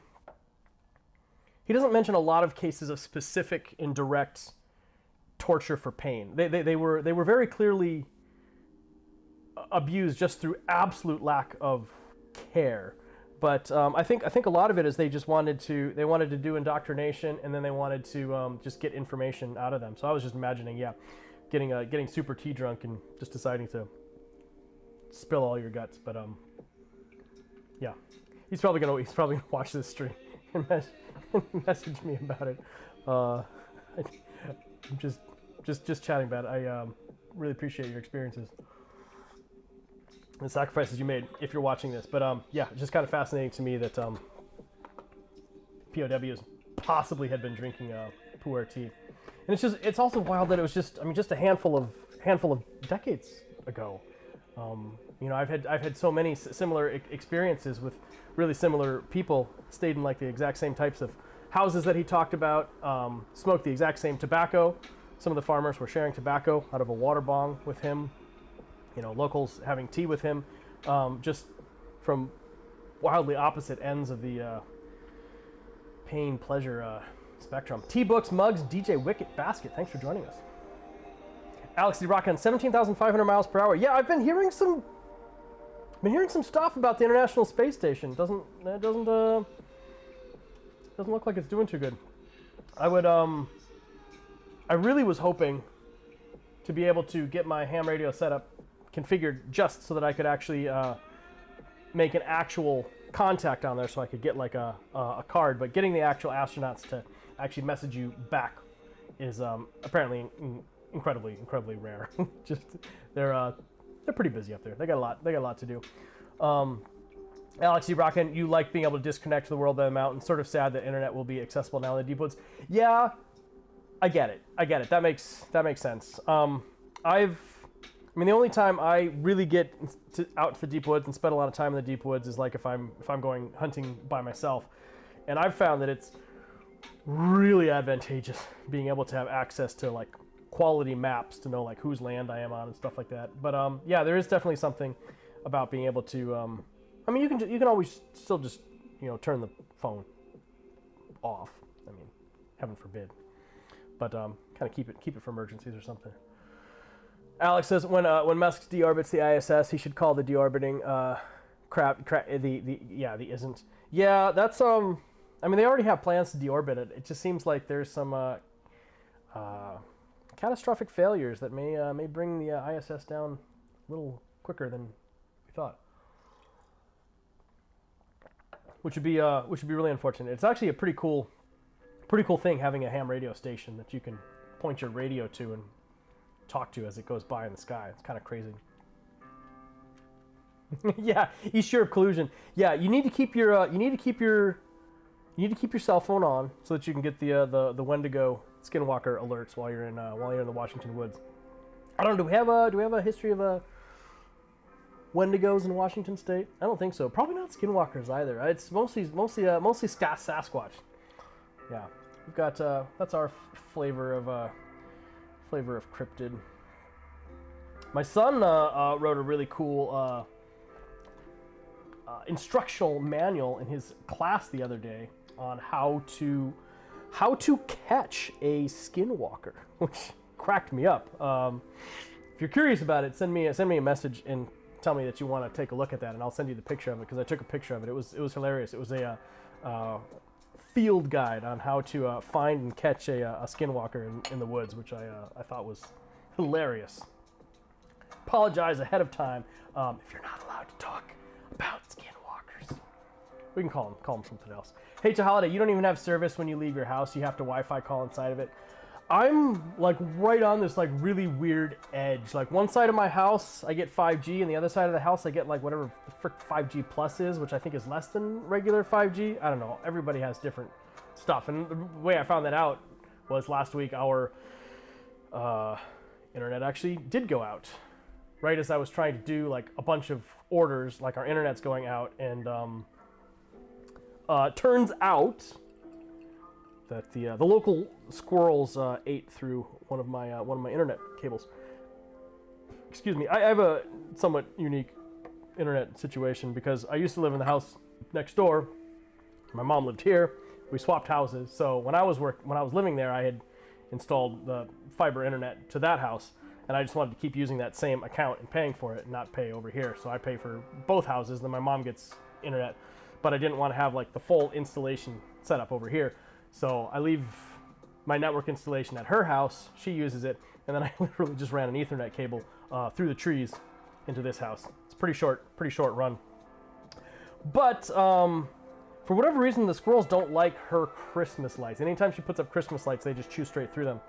He doesn't mention a lot of cases of specific and direct torture for pain. They were very clearly abused just through absolute lack of care. But I think a lot of it is they wanted to do indoctrination, and then they wanted to just get information out of them. So I was just imagining, yeah, getting super tea drunk and just deciding to spill all your guts. But yeah, he's probably gonna watch this stream and message me about it. I'm just chatting about it. I really appreciate your experiences, the sacrifices you made if you're watching this. But yeah, it's just kind of fascinating to me that POWs possibly had been drinking pu'er tea. And it's also wild that it was just a handful of decades ago. You know, I've had so many similar experiences with really similar people, stayed in like the exact same types of houses that he talked about, smoked the exact same tobacco. Some of the farmers were sharing tobacco out of a water bong with him. You know, locals having tea with him, just from wildly opposite ends of the pain-pleasure spectrum. Tea books, mugs, DJ Wicket Basket. Thanks for joining us. Alex D. Rock on 17,500 miles per hour. Yeah, I've been hearing some stuff about the International Space Station. Doesn't look like it's doing too good. I really was hoping to be able to get my ham radio setup configured just so that I could actually make an actual contact on there, so I could get like a card. But getting the actual astronauts to actually message you back is apparently incredibly rare. Just they're pretty busy up there. They got a lot to do. Alex E. Brocken, you like being able to disconnect to the world by the mountain. Sort of sad that internet will be accessible now in the deep woods. Yeah, I get it. That makes sense. I mean, the only time I really get out to the deep woods and spend a lot of time in the deep woods is like if I'm going hunting by myself, and I've found that it's really advantageous being able to have access to like quality maps to know like whose land I am on and stuff like that. But yeah, there is definitely something about being able to. I mean, you can always still just turn the phone off. I mean, heaven forbid. But kind of keep it for emergencies or something. Alex says when Musk deorbits the ISS, he should call the deorbiting the isn't. Yeah, that's I mean, they already have plans to deorbit it. It just seems like there's some catastrophic failures that may bring the ISS down a little quicker than we thought. Which would be really unfortunate. It's actually a pretty cool thing having a ham radio station that you can point your radio to and talk to as it goes by in the sky. It's kind of crazy. Yeah, East Europe collusion. Yeah, you need to keep your cell phone on so that you can get the Wendigo skinwalker alerts while you're in the Washington woods. I don't know. Do we have a history of Wendigos in Washington State? I don't think so. Probably not skinwalkers either. It's mostly Sasquatch. Yeah, we've got that's our flavor of cryptid. My son wrote a really cool instructional manual in his class the other day on how to catch a skinwalker, which cracked me up. If you're curious about it, send me a message and tell me that you want to take a look at that, and I'll send you the picture of it because I took a picture of it. It was hilarious. It was a field guide on how to find and catch a skinwalker in the woods, which I thought was hilarious. Apologize ahead of time if you're not allowed to talk about skinwalkers. We can call them something else. Hey, Holiday, you don't even have service when you leave your house. You have to Wi-Fi call inside of it. I'm like right on this like really weird edge. Like one side of my house, I get 5G, and the other side of the house, I get like whatever the frick 5G plus is, which I think is less than regular 5G. I don't know. Everybody has different stuff. And the way I found that out was last week our internet actually did go out. Right as I was trying to do like a bunch of orders, like our internet's going out, and turns out that the local squirrels ate through one of my internet cables. Excuse me. I have a somewhat unique internet situation because I used to live in the house next door. My mom lived here. We swapped houses. So when I was living there, I had installed the fiber internet to that house, and I just wanted to keep using that same account and paying for it and not pay over here. So I pay for both houses, then my mom gets internet, but I didn't want to have like the full installation set up over here. So I leave my network installation at her house, she uses it, and then I literally just ran an Ethernet cable through the trees into this house. It's a pretty short run. But for whatever reason, the squirrels don't like her Christmas lights. Anytime she puts up Christmas lights, they just chew straight through them.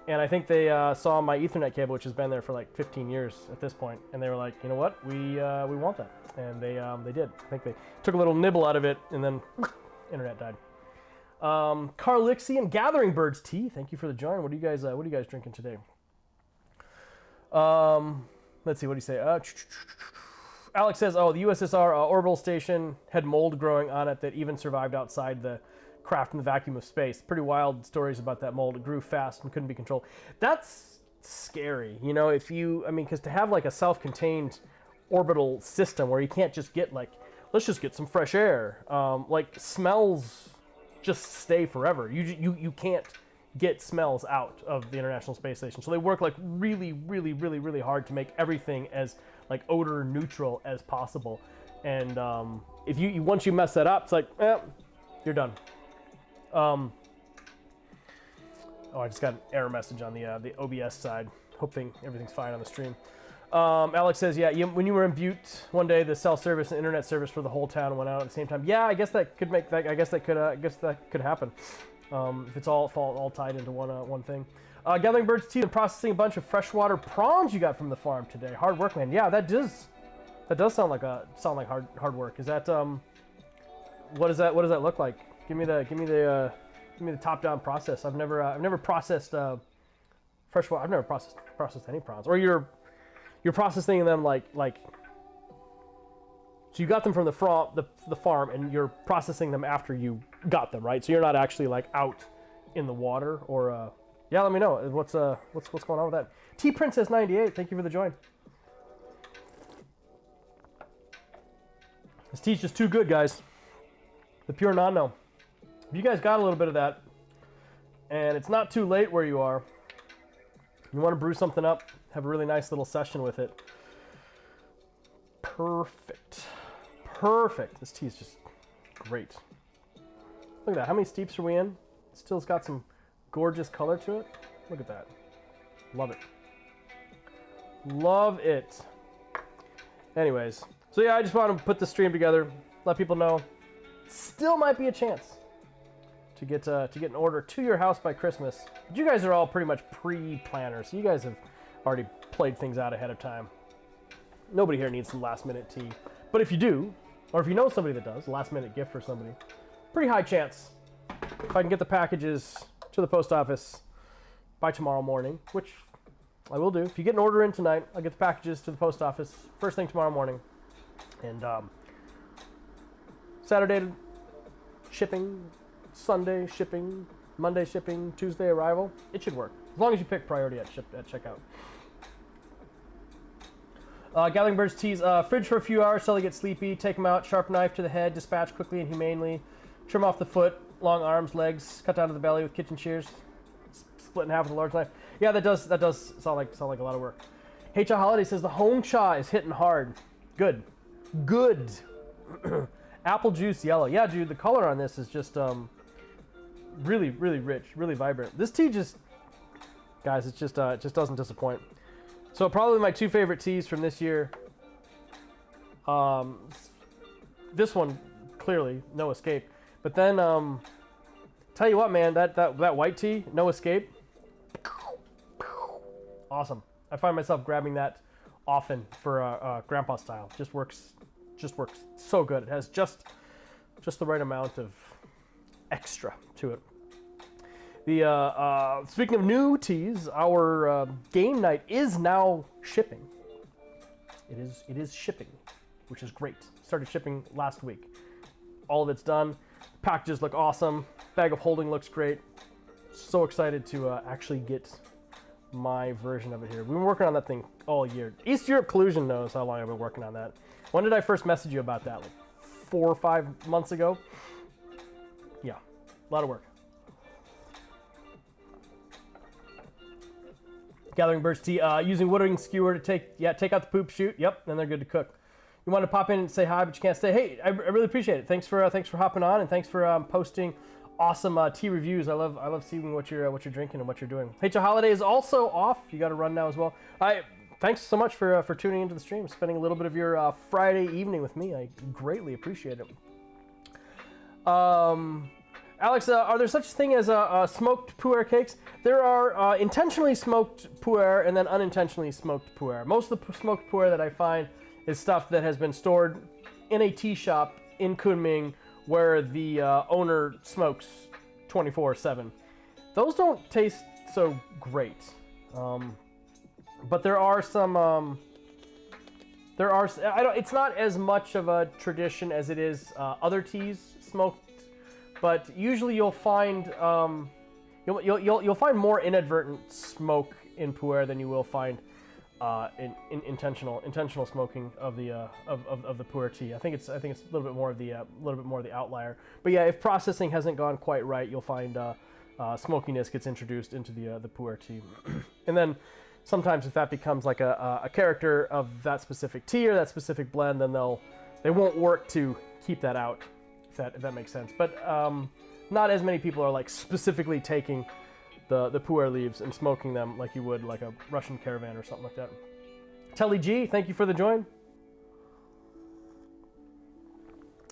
And I think they saw my Ethernet cable, which has been there for like 15 years at this point, and they were like, you know what, we want that, and they did. I think they took a little nibble out of it, and then internet died. Carlixian Gathering Birds tea. Thank you for the join. What are you guys drinking today? Let's see. What do you say? Alex says, "Oh, the USSR orbital station had mold growing on it that even survived outside the craft in the vacuum of space. Pretty wild stories about that mold. It grew fast and couldn't be controlled." That's scary, you know. Because to have like a self-contained orbital system where you can't just get like, let's just get some fresh air. Like smells just stay forever. You can't get smells out of the International Space Station. So they work like really hard to make everything as like odor neutral as possible. And if you once you mess that up, it's like, you're done. Oh, I just got an error message on the OBS side. everything's fine on the stream. Alex says, yeah, when you were in Butte one day, the cell service and internet service for the whole town went out at the same time. Yeah, I guess that could make that. I guess that could happen if it's all tied into one thing. Gathering birds' teeth and processing a bunch of freshwater prawns you got from the farm today. Hard work, man. Yeah, that does sound like hard work. Is that what does that look like? Give me the top-down process. I've never processed freshwater. I've never processed any prawns. Or you're processing them like so you got them from the farm and you're processing them after you got them, right? So you're not actually like out in the water or yeah, let me know what's going on with that. T Princess 98, thank you for the join. This tea's just too good, guys. The pure nano. If you guys got a little bit of that and it's not too late where you are, you want to brew something up, have a really nice little session with it. Perfect. This tea is just great. Look at that. How many steeps are we in? Still's got some gorgeous color to it. Look at that. Love it. Love it. Anyways, so yeah, I just want to put the stream together, let people know. Still might be a chance to get an order to your house by Christmas. But you guys are all pretty much pre-planners, so you guys have already played things out ahead of time. Nobody here needs some last-minute tea. But if you do, or if you know somebody that does, last-minute gift for somebody, pretty high chance. If I can get the packages to the post office by tomorrow morning, which I will do. If you get an order in tonight, I'll get the packages to the post office first thing tomorrow morning. And Saturday shipping, Sunday shipping, Monday shipping, Tuesday arrival. It should work. As long as you pick priority at checkout. Gathering birds teas. Fridge for a few hours till they get sleepy. Take them out. Sharp knife to the head. Dispatch quickly and humanely. Trim off the foot, long arms, legs. Cut down to the belly with kitchen shears. Split in half with a large knife. Yeah, that does sound like a lot of work. H.A. Holiday says the home cha is hitting hard. Good. Apple juice yellow. Yeah, dude, the color on this is just really rich, really vibrant. This tea just, guys, it just doesn't disappoint. So probably my two favorite teas from this year. This one clearly no escape, but then tell you what, man, that white tea, no escape. Awesome. I find myself grabbing that often for grandpa style. Just works so good. It has just the right amount of extra to it. The speaking of new teas, our game night is now shipping. It is shipping, which is great. Started shipping last week. All of it's done. Packages look awesome. Bag of holding looks great. So excited to actually get my version of it here. We've been working on that thing all year. East Europe Collusion knows how long I've been working on that. When did I first message you about that? Like 4 or 5 months ago? Yeah, a lot of work. Gathering birds tea, using wooding skewer to take out the poop chute. Yep, then they're good to cook. You want to pop in and say hi, but you can't stay. Hey, I really appreciate it. Thanks for hopping on, and thanks for posting awesome tea reviews. I love seeing what you're drinking and what you're doing. H.A. Holiday is also off. You got to run now as well. Thanks so much for tuning into the stream, spending a little bit of your Friday evening with me. I greatly appreciate it. Alex, are there such a thing as smoked pu'er cakes? There are intentionally smoked pu'er and then unintentionally smoked pu'er. Most of the smoked pu'er that I find is stuff that has been stored in a tea shop in Kunming where the owner smokes 24/7. Those don't taste so great. But there are some. It's not as much of a tradition as it is other teas smoked. But usually you'll find you'll find more inadvertent smoke in pu'er than you will find in intentional smoking of the pu'er tea. I think it's a little bit more of the outlier. But yeah, if processing hasn't gone quite right, you'll find smokiness gets introduced into the pu'er tea. And then sometimes if that becomes like a character of that specific tea or that specific blend, then they won't work to keep that out. If that makes sense. But not as many people are like specifically taking the pu'er leaves and smoking them like you would like a Russian caravan or something like that. Telly G, thank you for the join.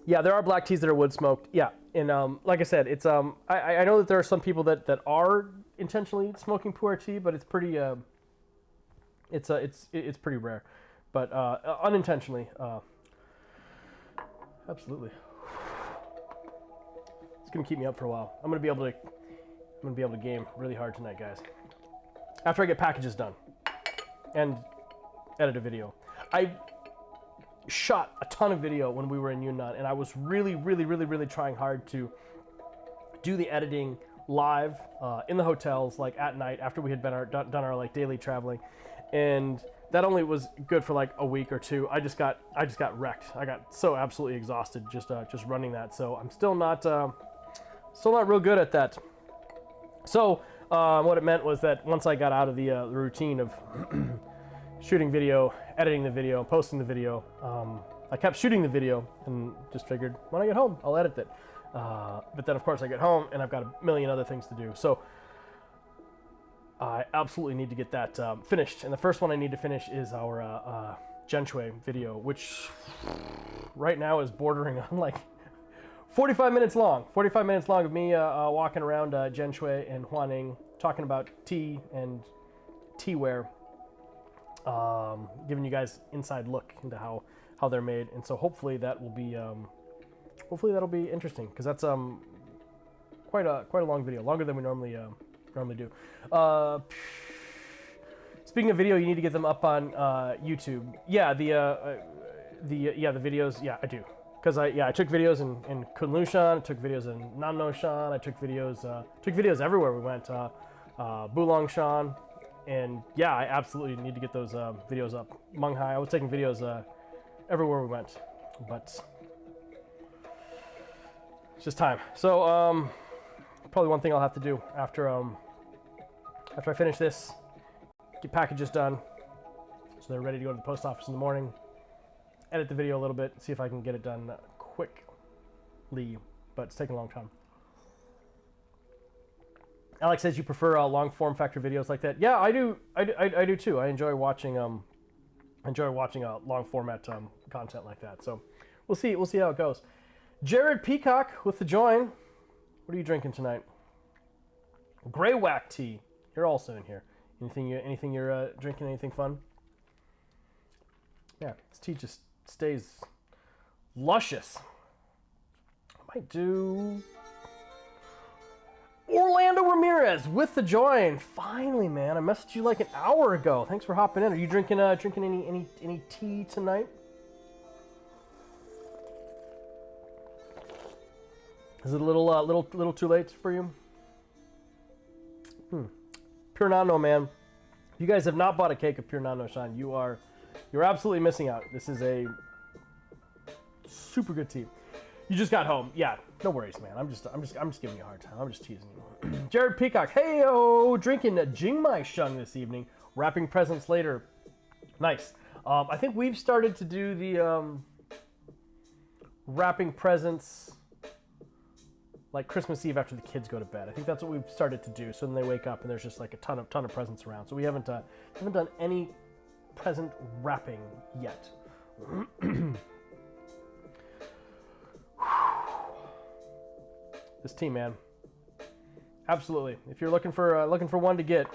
Yeah, there are black teas that are wood smoked. Yeah, and like I said, it's I know that there are some people that are intentionally smoking pu'er tea, but it's pretty it's pretty rare, but unintentionally, absolutely. It's gonna keep me up for a while. I'm gonna be able to game really hard tonight, guys. After I get packages done and edit a video. I shot a ton of video when we were in Yunnan, and I was really trying hard to do the editing live in the hotels, like at night after we had done our like daily traveling, and that only was good for like a week or two. I just got wrecked. I got so absolutely exhausted just running that. So I'm still not real good at that. So what it meant was that once I got out of the routine of shooting video, editing the video, posting the video, I kept shooting the video and just figured when I get home, I'll edit it. But then of course I get home and I've got a million other things to do. So I absolutely need to get that finished. And the first one I need to finish is our Genshui video, which right now is bordering on like 45 minutes long. 45 minutes long of me walking around Genshui and Huaning, talking about tea and teaware, giving you guys inside look into how they're made. And so hopefully that will be that'll be interesting, because that's quite a long video, longer than we normally do. Speaking of video, you need to get them up on YouTube. Yeah, the videos. Yeah, I do. Because I took videos in Kunlushan, I took videos in Nannoshan, I took videos everywhere we went, Bulongshan, and yeah, I absolutely need to get those videos up. Munghai, I was taking videos everywhere we went, but it's just time. So probably one thing I'll have to do after I finish this, get packages done, so they're ready to go to the post office in the morning. Edit the video a little bit, see if I can get it done quickly, but it's taking a long time. Alex says you prefer long form factor videos like that. Yeah, I do. I do too. I enjoy watching long format content like that. So we'll see how it goes. Jared Peacock with the join. What are you drinking tonight? Grey Whack tea. You're also in here. Anything you're drinking? Anything fun? Yeah, this tea just stays luscious. I might do Orlando Ramirez with the join. Finally, man, I messaged you like an hour ago. Thanks for hopping in. Are you drinking any tea tonight? Is it a little too late for you? Pure Nano, man. If you guys have not bought a cake of Pure Nano Shine, you're absolutely missing out. This is a super good tea. You just got home. Yeah, no worries, man. I'm just giving you a hard time. I'm just teasing you. Jared Peacock, hey-o, drinking Jingmai Shung this evening. Wrapping presents later. Nice. I think we've started to do the wrapping presents like Christmas Eve after the kids go to bed. I think that's what we've started to do. So then they wake up and there's just like a ton of presents around. So we haven't done any present wrapping yet. This tea, man, absolutely. If you're looking for one to get,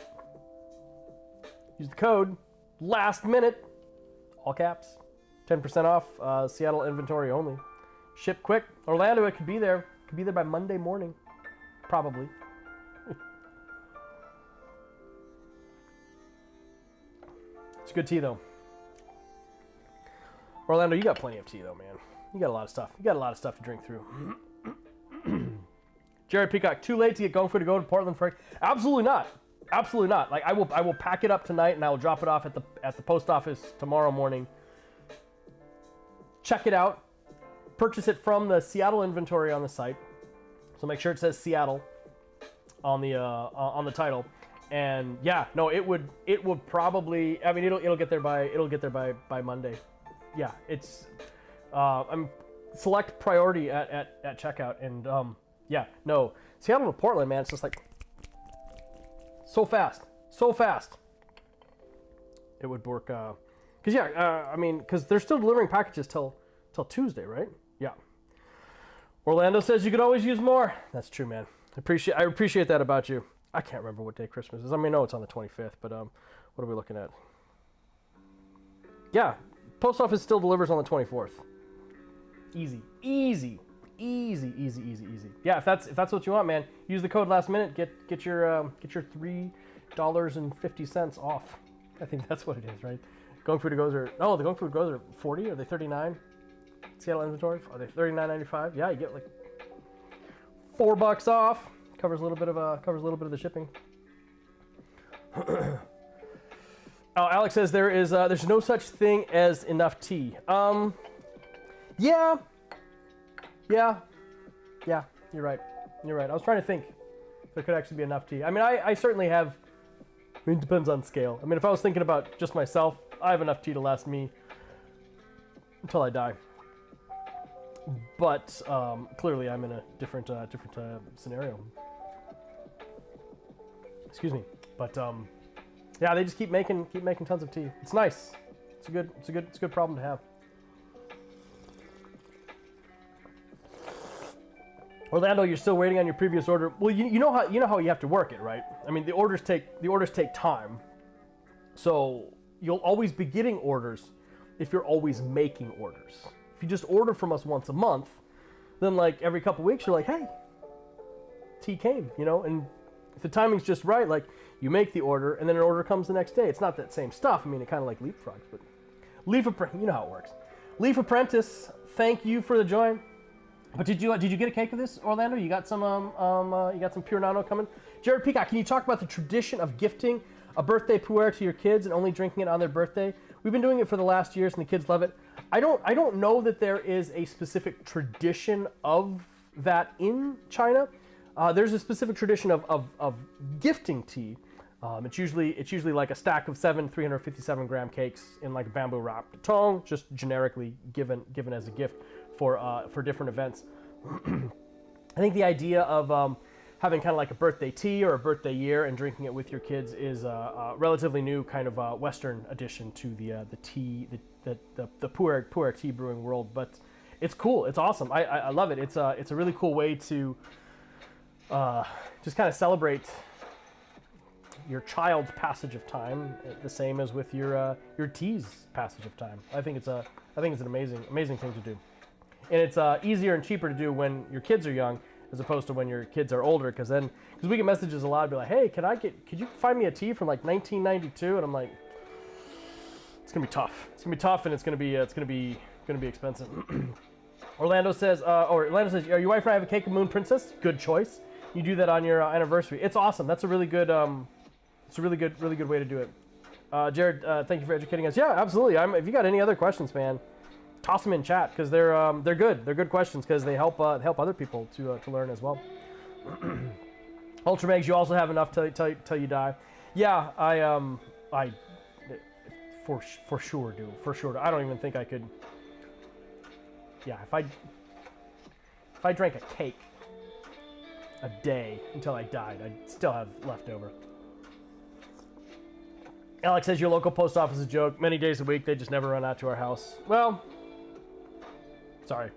use the code last minute, all caps, 10% off. Seattle inventory only. Ship quick. Orlando, it could be there. Could be there by Monday morning, probably. It's good tea though. Orlando, you got plenty of tea though, man. You got a lot of stuff. You got a lot of stuff to drink through. Jared Peacock, too late to get going for to go to Portland for? Absolutely not. Absolutely not. Like I will pack it up tonight and I will drop it off at the post office tomorrow morning. Check it out. Purchase it from the Seattle inventory on the site. So make sure it says Seattle on the title. And yeah, no, it would probably, I mean, it'll get there by Monday. Yeah, it's I'm select priority at checkout, and yeah, no, Seattle to Portland, man, it's just like So fast. So fast. It would work. Because, yeah, I mean, because they're still delivering packages till Tuesday, right? Yeah. Orlando says you could always use more. That's true, man. I appreciate that about you. I can't remember what day Christmas is. I mean, I know it's on the 25th, but what are we looking at? Yeah, post office still delivers on the 24th. Easy, easy, easy, easy, easy, easy. Yeah, if that's what you want, man, use the code last minute. Get your $3.50 off. I think that's what it is, right? Going food to goes are the going food goes are 40. Are they 39? Seattle inventory. Are they 39.95? Yeah, you get like $4 off. Covers a little bit of the shipping. Oh, Alex says there's no such thing as enough tea. Yeah. You're right. I was trying to think if there could actually be enough tea. I mean, I certainly have. I mean, it depends on scale. I mean, if I was thinking about just myself, I have enough tea to last me until I die. But clearly, I'm in a different scenario. Excuse me. But yeah, they just keep making tons of tea. It's nice. It's a good problem to have. Orlando, you're still waiting on your previous order. Well, you know how you have to work it, right? I mean, the orders take time. So you'll always be getting orders if you're always making orders. If you just order from us once a month, then like every couple weeks you're like, hey, tea came, you know, and if the timing's just right, like you make the order and then an order comes the next day. It's not that same stuff. I mean, it kind of like leapfrogs, but you know how it works. Leaf Apprentice, thank you for the join. But did you get a cake with this, Orlando? You got some pure nano coming. Jared Peacock, can you talk about the tradition of gifting a birthday pu'er to your kids and only drinking it on their birthday? We've been doing it for the last years and the kids love it. I don't know that there is a specific tradition of that in China. There's a specific tradition of gifting tea. It's usually like a stack of 7 357 gram cakes in like a bamboo wrapped tong, just generically given as a gift for different events. I think the idea of having kind of like a birthday tea or a birthday year and drinking it with your kids is a relatively new kind of Western addition to the tea, the pu'er tea brewing world. But it's cool. It's awesome. I love it. It's a really cool way to just kind of celebrate your child's passage of time, the same as with your tea's passage of time. I think it's an amazing thing to do. And it's easier and cheaper to do when your kids are young as opposed to when your kids are older, because we get messages a lot, be like, hey, could you find me a tea from like 1992? And I'm like, it's gonna be tough. It's gonna be tough, and it's gonna be expensive. Orlando says, your wife and I have a cake of Moon Princess. Good choice. You do that on your anniversary. It's awesome. That's a really good way to do it. Jared, thank you for educating us. Yeah, absolutely. If you got any other questions, man, toss them in chat, because they're good. They're good questions because they help other people to learn as well. Ultra Megs, you also have enough till you die. Yeah, I for sure do. For sure. I don't even think I could. Yeah, if I drank a cake a day until I died, I'd still have leftover. Alex says your local post office is a joke. Many days a week, they just never run out to our house. Well, sorry.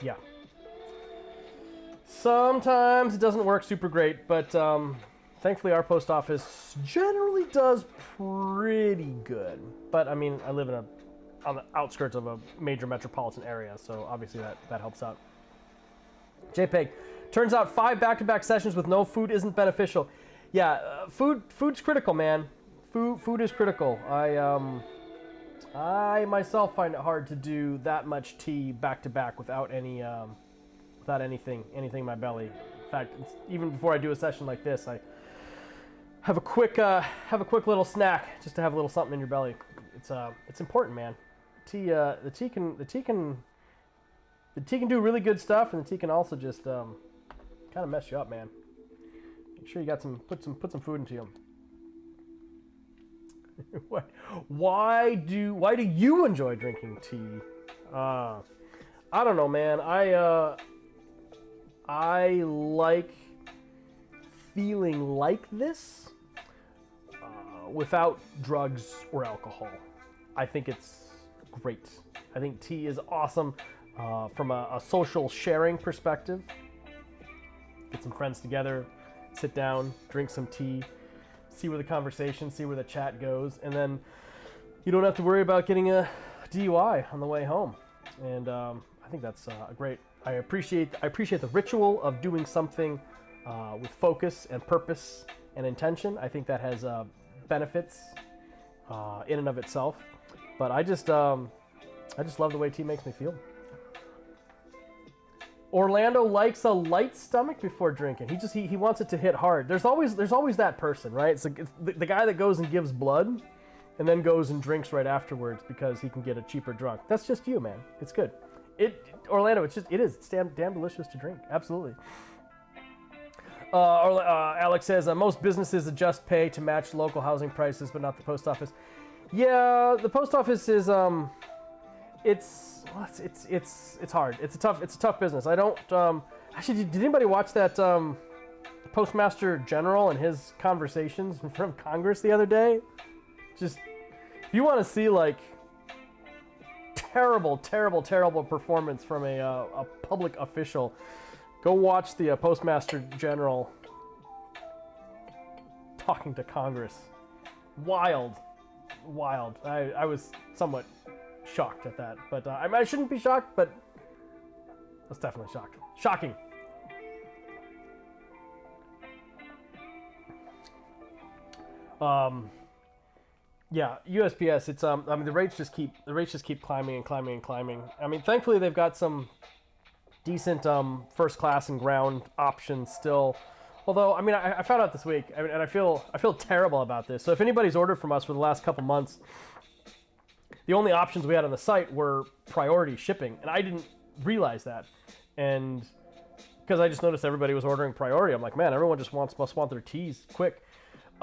Yeah. Sometimes it doesn't work super great, but thankfully our post office generally does pretty good. But I mean, I live on the outskirts of a major metropolitan area, so obviously that helps out. JPEG, turns out 5 back-to-back sessions with no food isn't beneficial. Yeah, food's critical, man. Food is critical. I myself find it hard to do that much tea back-to-back without anything in my belly. In fact, even before I do a session like this, I have a quick little snack just to have a little something in your belly. It's important, man. The tea can do really good stuff, and the tea can also just kind of mess you up, man. Make sure you got put some food into you. Why do you enjoy drinking tea? I don't know, man. I like feeling like this without drugs or alcohol. I think it's great. I think tea is awesome from a social sharing perspective. Get some friends together, sit down, drink some tea, see where the conversation, see where the chat goes, and then you don't have to worry about getting a DUI on the way home. And I think that's great. I appreciate the ritual of doing something with focus and purpose and intention. I think that has benefits in and of itself. But I just love the way tea makes me feel. Orlando likes a light stomach before drinking. He wants it to hit hard. There's always that person, right? It's the guy that goes and gives blood and then goes and drinks right afterwards because he can get a cheaper drunk. That's just you, man. It's good. Orlando, it's damn delicious to drink. Absolutely. Alex says most businesses adjust pay to match local housing prices, but not the post office. Yeah, the post office is it's hard. It's a tough business. I don't actually. Did anybody watch that Postmaster General and his conversations in front of Congress the other day? Just if you want to see like terrible performance from a public official, go watch the Postmaster General talking to Congress. Wild. I was somewhat shocked at that, but I shouldn't be shocked, but I was definitely shocked. Shocking. Yeah, USPS. It's I mean the rates just keep climbing and climbing and climbing. I mean, thankfully they've got some decent first class and ground options still. Although, I mean, I found out this week, and I feel terrible about this. So if anybody's ordered from us for the last couple months, the only options we had on the site were priority shipping, and I didn't realize that. And because I just noticed everybody was ordering priority, I'm like, man, everyone just must want their teas quick.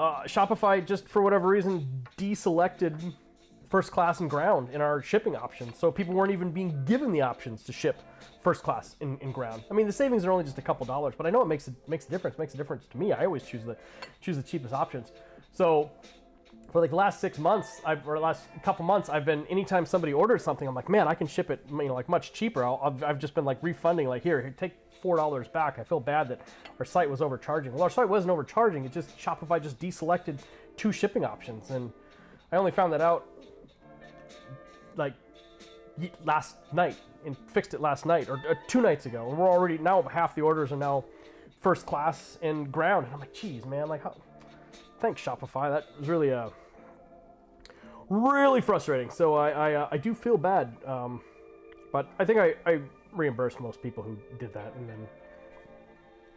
Shopify just for whatever reason deselected first class and ground in our shipping options, so people weren't even being given the options to ship first class in ground. I mean, the savings are only just a couple dollars, but I know it makes a difference. It makes a difference to me. I always choose the cheapest options. So for like the last 6 months, or last couple months, I've been, anytime somebody orders something, I'm like, man, I can ship it, like much cheaper. I've just been like refunding, like here, take $4 back. I feel bad that our site was overcharging. Well, our site wasn't overcharging. It just, Shopify just deselected 2 shipping options, and I only found that out like last night and fixed it last night or 2 nights ago, and we're already, now half the orders are now first class and ground, and I'm like, geez, man, like, how, thanks Shopify. That was really really frustrating. So I do feel bad, but I think I reimburse most people who did that, and then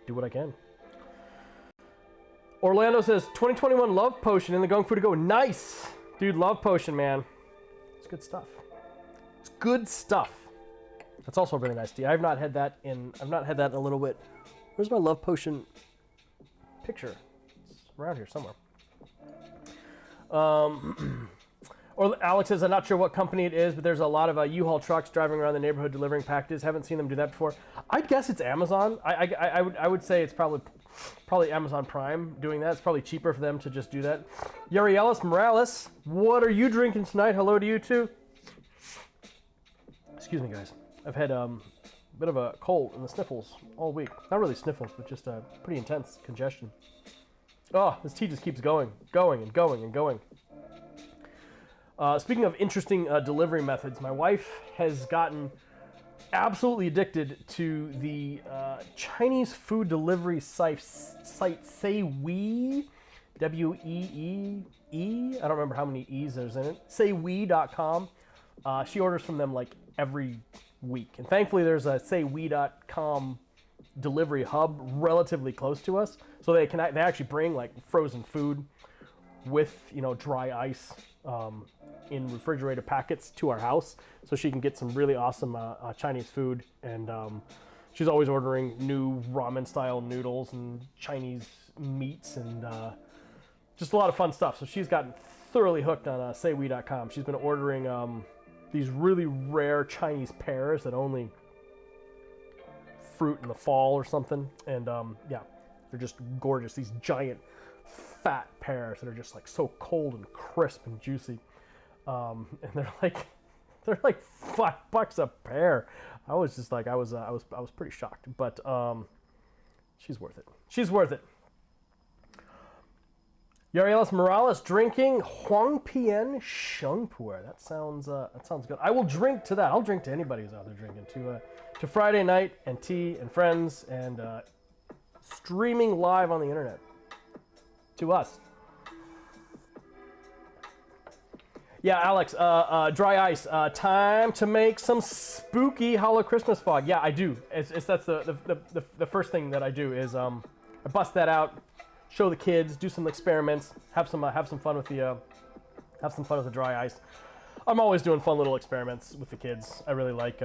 do what I can. Orlando says 2021 Love Potion in the Gong Fu to Go. Nice, dude. Love Potion, man. It's good stuff. It's good stuff. That's also a really nice tea. I've not had that in a little bit. Where's my Love Potion picture? It's around here somewhere. Or Alex says, I'm not sure what company it is, but there's a lot of U-Haul trucks driving around the neighborhood delivering packages. Haven't seen them do that before. I'd guess it's Amazon. I would say it's probably Amazon Prime doing that. It's probably cheaper for them to just do that. Yuri Ellis Morales, what are you drinking tonight? Hello to you too. Excuse me, guys. I've had a bit of a cold and the sniffles all week. Not really sniffles, but just a pretty intense congestion. Oh, this tea just keeps going and going and going. Speaking of interesting delivery methods, my wife has gotten absolutely addicted to the Chinese food delivery site Seiwee, W-E-E-E. I don't remember how many E's there's in it. Seiwee.com. She orders from them like every week. And thankfully there's a Seiwee.com delivery hub relatively close to us. So they actually bring like frozen food with, dry ice in refrigerated packets to our house, so she can get some really awesome Chinese food. And she's always ordering new ramen style noodles and Chinese meats and just a lot of fun stuff. So she's gotten thoroughly hooked on Seiwee.com. She's been ordering these really rare Chinese pears that only fruit in the fall or something. And yeah, they're just gorgeous. These giant, fat pears that are just like so cold and crisp and juicy. And they're like $5 a pear. I was just like, I was pretty shocked, but she's worth it. She's worth it. Yarielis Morales drinking Huang Pian Sheng Pu'er. That sounds good. I will drink to that. I'll drink to anybody who's out there drinking to Friday night and tea and friends and streaming live on the internet to us. Yeah, Alex, dry ice. Time to make some spooky hollow Christmas fog. Yeah, I do. That's the first thing that I do is I bust that out, show the kids, do some experiments, have some fun with the dry ice. I'm always doing fun little experiments with the kids. I really like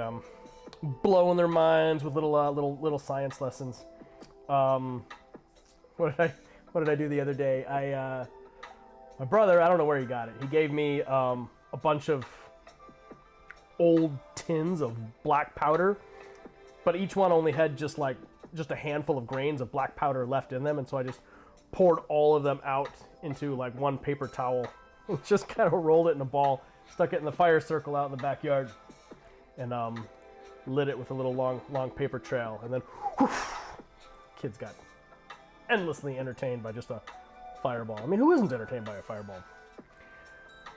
blowing their minds with little science lessons. What did I do the other day? My brother, I don't know where he got it. He gave me a bunch of old tins of black powder, but each one only had just a handful of grains of black powder left in them, and so I just poured all of them out into like one paper towel, just kind of rolled it in a ball, stuck it in the fire circle out in the backyard, and lit it with a little long paper trail, and then whoosh, kids got endlessly entertained by just a fireball. I mean, who isn't entertained by a fireball?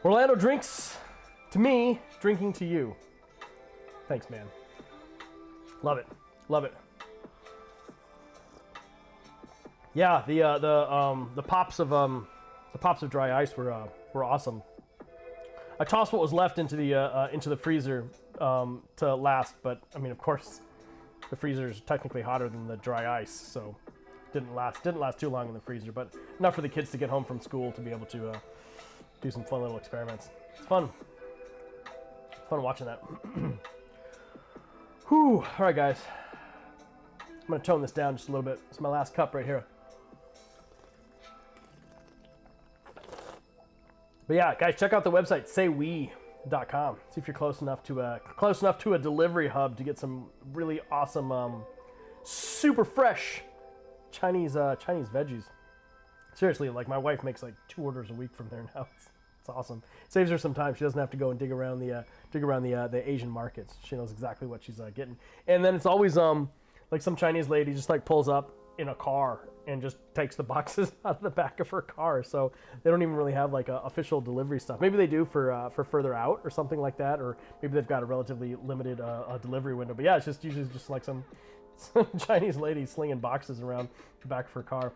Orlando drinks to me, drinking to you. Thanks, man. Love it. Love it. Yeah, the pops of dry ice were awesome. I tossed what was left into the freezer to last, but I mean, of course, the freezer is technically hotter than the dry ice, so didn't last too long in the freezer, but enough for the kids to get home from school to be able to do some fun little experiments. It's fun. It's fun watching that. Whew. All right, guys. I'm gonna tone this down just a little bit. It's my last cup right here. But yeah, guys, check out the website saywe.com. See if you're close enough to a delivery hub to get some really awesome, super fresh Chinese veggies. Seriously, like my wife makes like 2 orders a week from there now. It's awesome. It saves her some time. She doesn't have to go and dig around the Asian markets. She knows exactly what she's getting. And then it's always like some Chinese lady just like pulls up in a car and just takes the boxes out of the back of her car. So they don't even really have like official delivery stuff. Maybe they do for further out or something like that, or maybe they've got a relatively limited delivery window. But yeah, it's just usually just like some Chinese lady slinging boxes around the back of her car.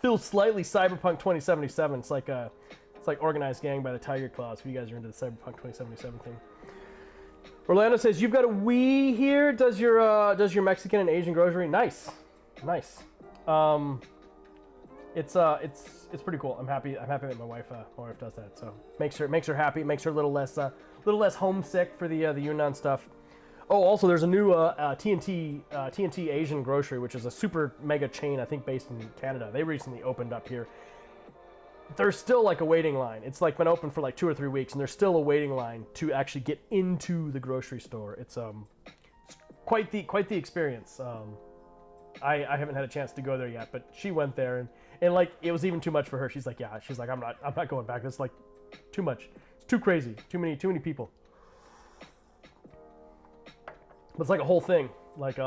Feels slightly Cyberpunk 2077. It's like Organized Gang by the Tiger Claws. If you guys are into the Cyberpunk 2077 thing. Orlando says you've got a Wii here. Does your Mexican and Asian grocery? Nice. It's pretty cool. I'm happy that my wife does that. So makes her happy. Makes her a little less homesick for the Yunnan stuff. Oh, also there's a new TNT Asian grocery, which is a super mega chain, I think based in Canada. They recently opened up here. There's still like a waiting line. It's like been open for like 2 or 3 weeks, and there's still a waiting line to actually get into the grocery store. It's quite the experience. I haven't had a chance to go there yet, but she went there and like it was even too much for her. She's like, I'm not going back. It's like too much. It's too crazy. Too many people. But it's like a whole thing, like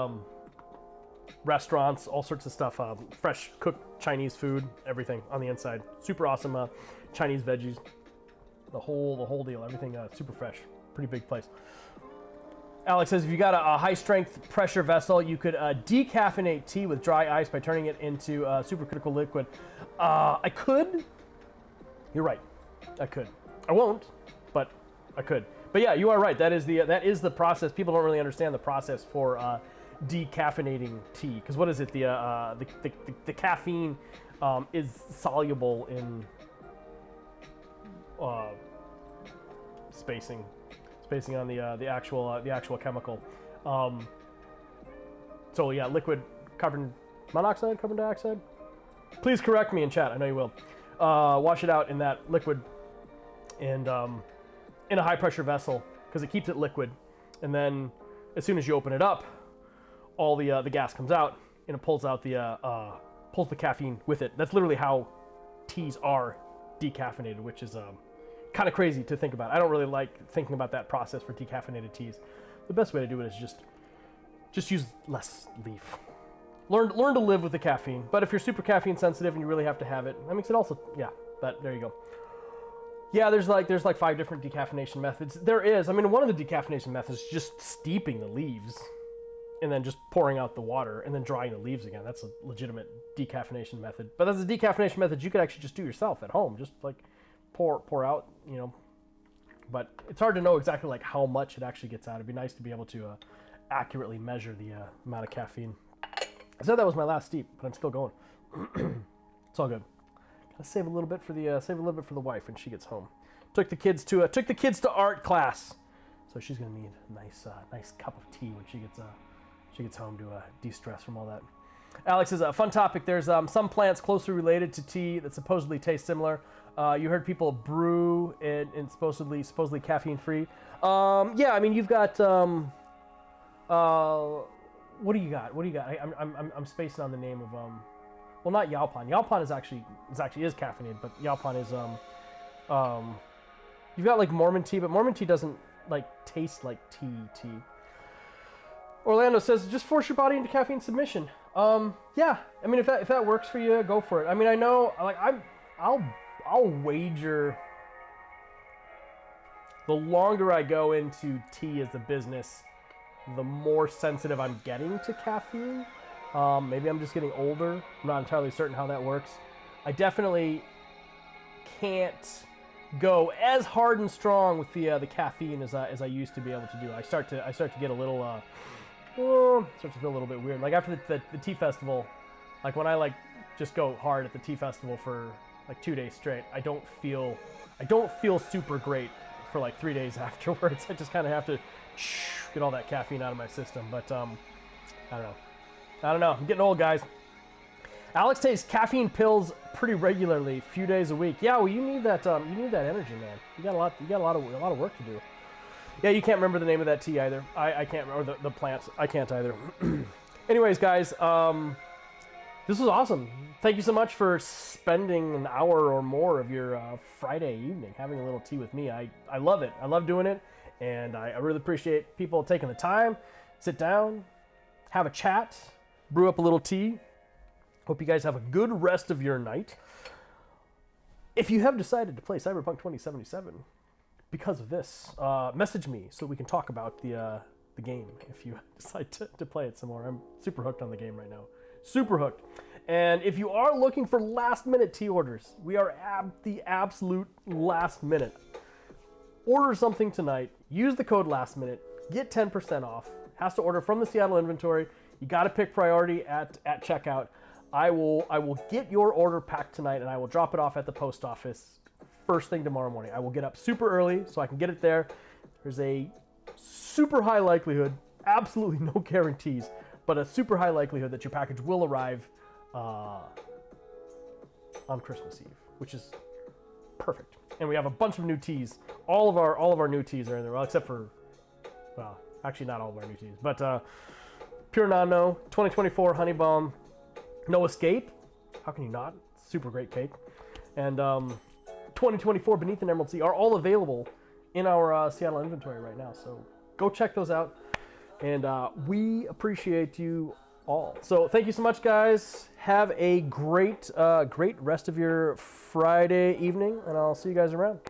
restaurants, all sorts of stuff, fresh cooked Chinese food, everything on the inside. Super awesome Chinese veggies, the whole deal, everything super fresh. Pretty big place. Alex says if you got a high strength pressure vessel, you could decaffeinate tea with dry ice by turning it into supercritical liquid. I could. You're right. I could. I won't, but I could. But yeah, you are right. That is the process. People don't really understand the process for decaffeinating tea, because what is it? The caffeine is soluble in spacing on the actual chemical. So yeah, liquid carbon monoxide, carbon dioxide. Please correct me in chat. I know you will. Wash it out in that liquid and in a high pressure vessel, because it keeps it liquid, and then as soon as you open it up, all the gas comes out, and it pulls out pulls the caffeine with it. That's literally how teas are decaffeinated, which is kind of crazy to think about. I don't really like thinking about that process for decaffeinated teas. The best way to do it is just use less leaf. Learn to live with the caffeine. But if you're super caffeine sensitive and you really have to have it, that makes it also, yeah, but there you go. Yeah, there's like 5 different decaffeination methods. There is. I mean, one of the decaffeination methods is just steeping the leaves and then just pouring out the water and then drying the leaves again. That's a legitimate decaffeination method. But that's a decaffeination method you could actually just do yourself at home. Just like pour out, you know. But it's hard to know exactly like how much it actually gets out. It'd be nice to be able to accurately measure the amount of caffeine. I said that was my last steep, but I'm still going. It's all good. Gotta save a little bit for the wife when she gets home. Took the kids to art class, so she's gonna need a nice cup of tea when she gets home to de-stress from all that. Alex says, a fun topic. There's some plants closely related to tea that supposedly taste similar. You heard people brew and supposedly caffeine free. Yeah, I mean you've got what do you got? I'm spacing on the name of well, not Yaopan. Yaopan is actually caffeinated, but Yaopan is you've got like Mormon tea, but Mormon tea doesn't like taste like tea. Orlando says, just force your body into caffeine submission. Yeah, I mean if that works for you, go for it. I mean I know like I'll wager the longer I go into tea as a business, the more sensitive I'm getting to caffeine. Maybe I'm just getting older. I'm not entirely certain how that works. I definitely can't go as hard and strong with the caffeine as I used to be able to do. I start to get a little start to feel a little bit weird. Like after the tea festival, like when I like just go hard at the tea festival for like 2 days straight, I don't feel super great for like 3 days afterwards. I just kind of have to get all that caffeine out of my system. But I don't know. I'm getting old, guys. Alex takes caffeine pills pretty regularly, a few days a week. Yeah, well, you need that energy, man. You got a lot of work to do. Yeah, you can't remember the name of that tea either. I can't remember the plants. I can't either. Anyways, guys, this was awesome. Thank you so much for spending an hour or more of your Friday evening having a little tea with me. I love it. I love doing it, and I really appreciate people taking the time, sit down, have a chat, brew up a little tea. Hope you guys have a good rest of your night. If you have decided to play Cyberpunk 2077 because of this, message me so we can talk about the game if you decide to play it some more. I'm super hooked on the game right now. Super hooked. And if you are looking for last-minute tea orders, we are at the absolute last minute. Order something tonight. Use the code LASTMINUTE. Get 10% off. Has to order from the Seattle inventory. You got to pick priority at checkout. I will get your order packed tonight, and I will drop it off at the post office first thing tomorrow morning. I will get up super early so I can get it there. There's a super high likelihood, absolutely no guarantees, but a super high likelihood that your package will arrive on Christmas Eve, which is perfect. And we have a bunch of new teas. All of our new teas are in there, well, except for, well, actually not all of our new teas, but Pure Nano, 2024 Honey Bomb, No Escape. How can you not? Super great cake. And 2024 Beneath an Emerald Sea are all available in our Seattle inventory right now. So go check those out. And we appreciate you all. So thank you so much, guys. Have a great rest of your Friday evening, and I'll see you guys around.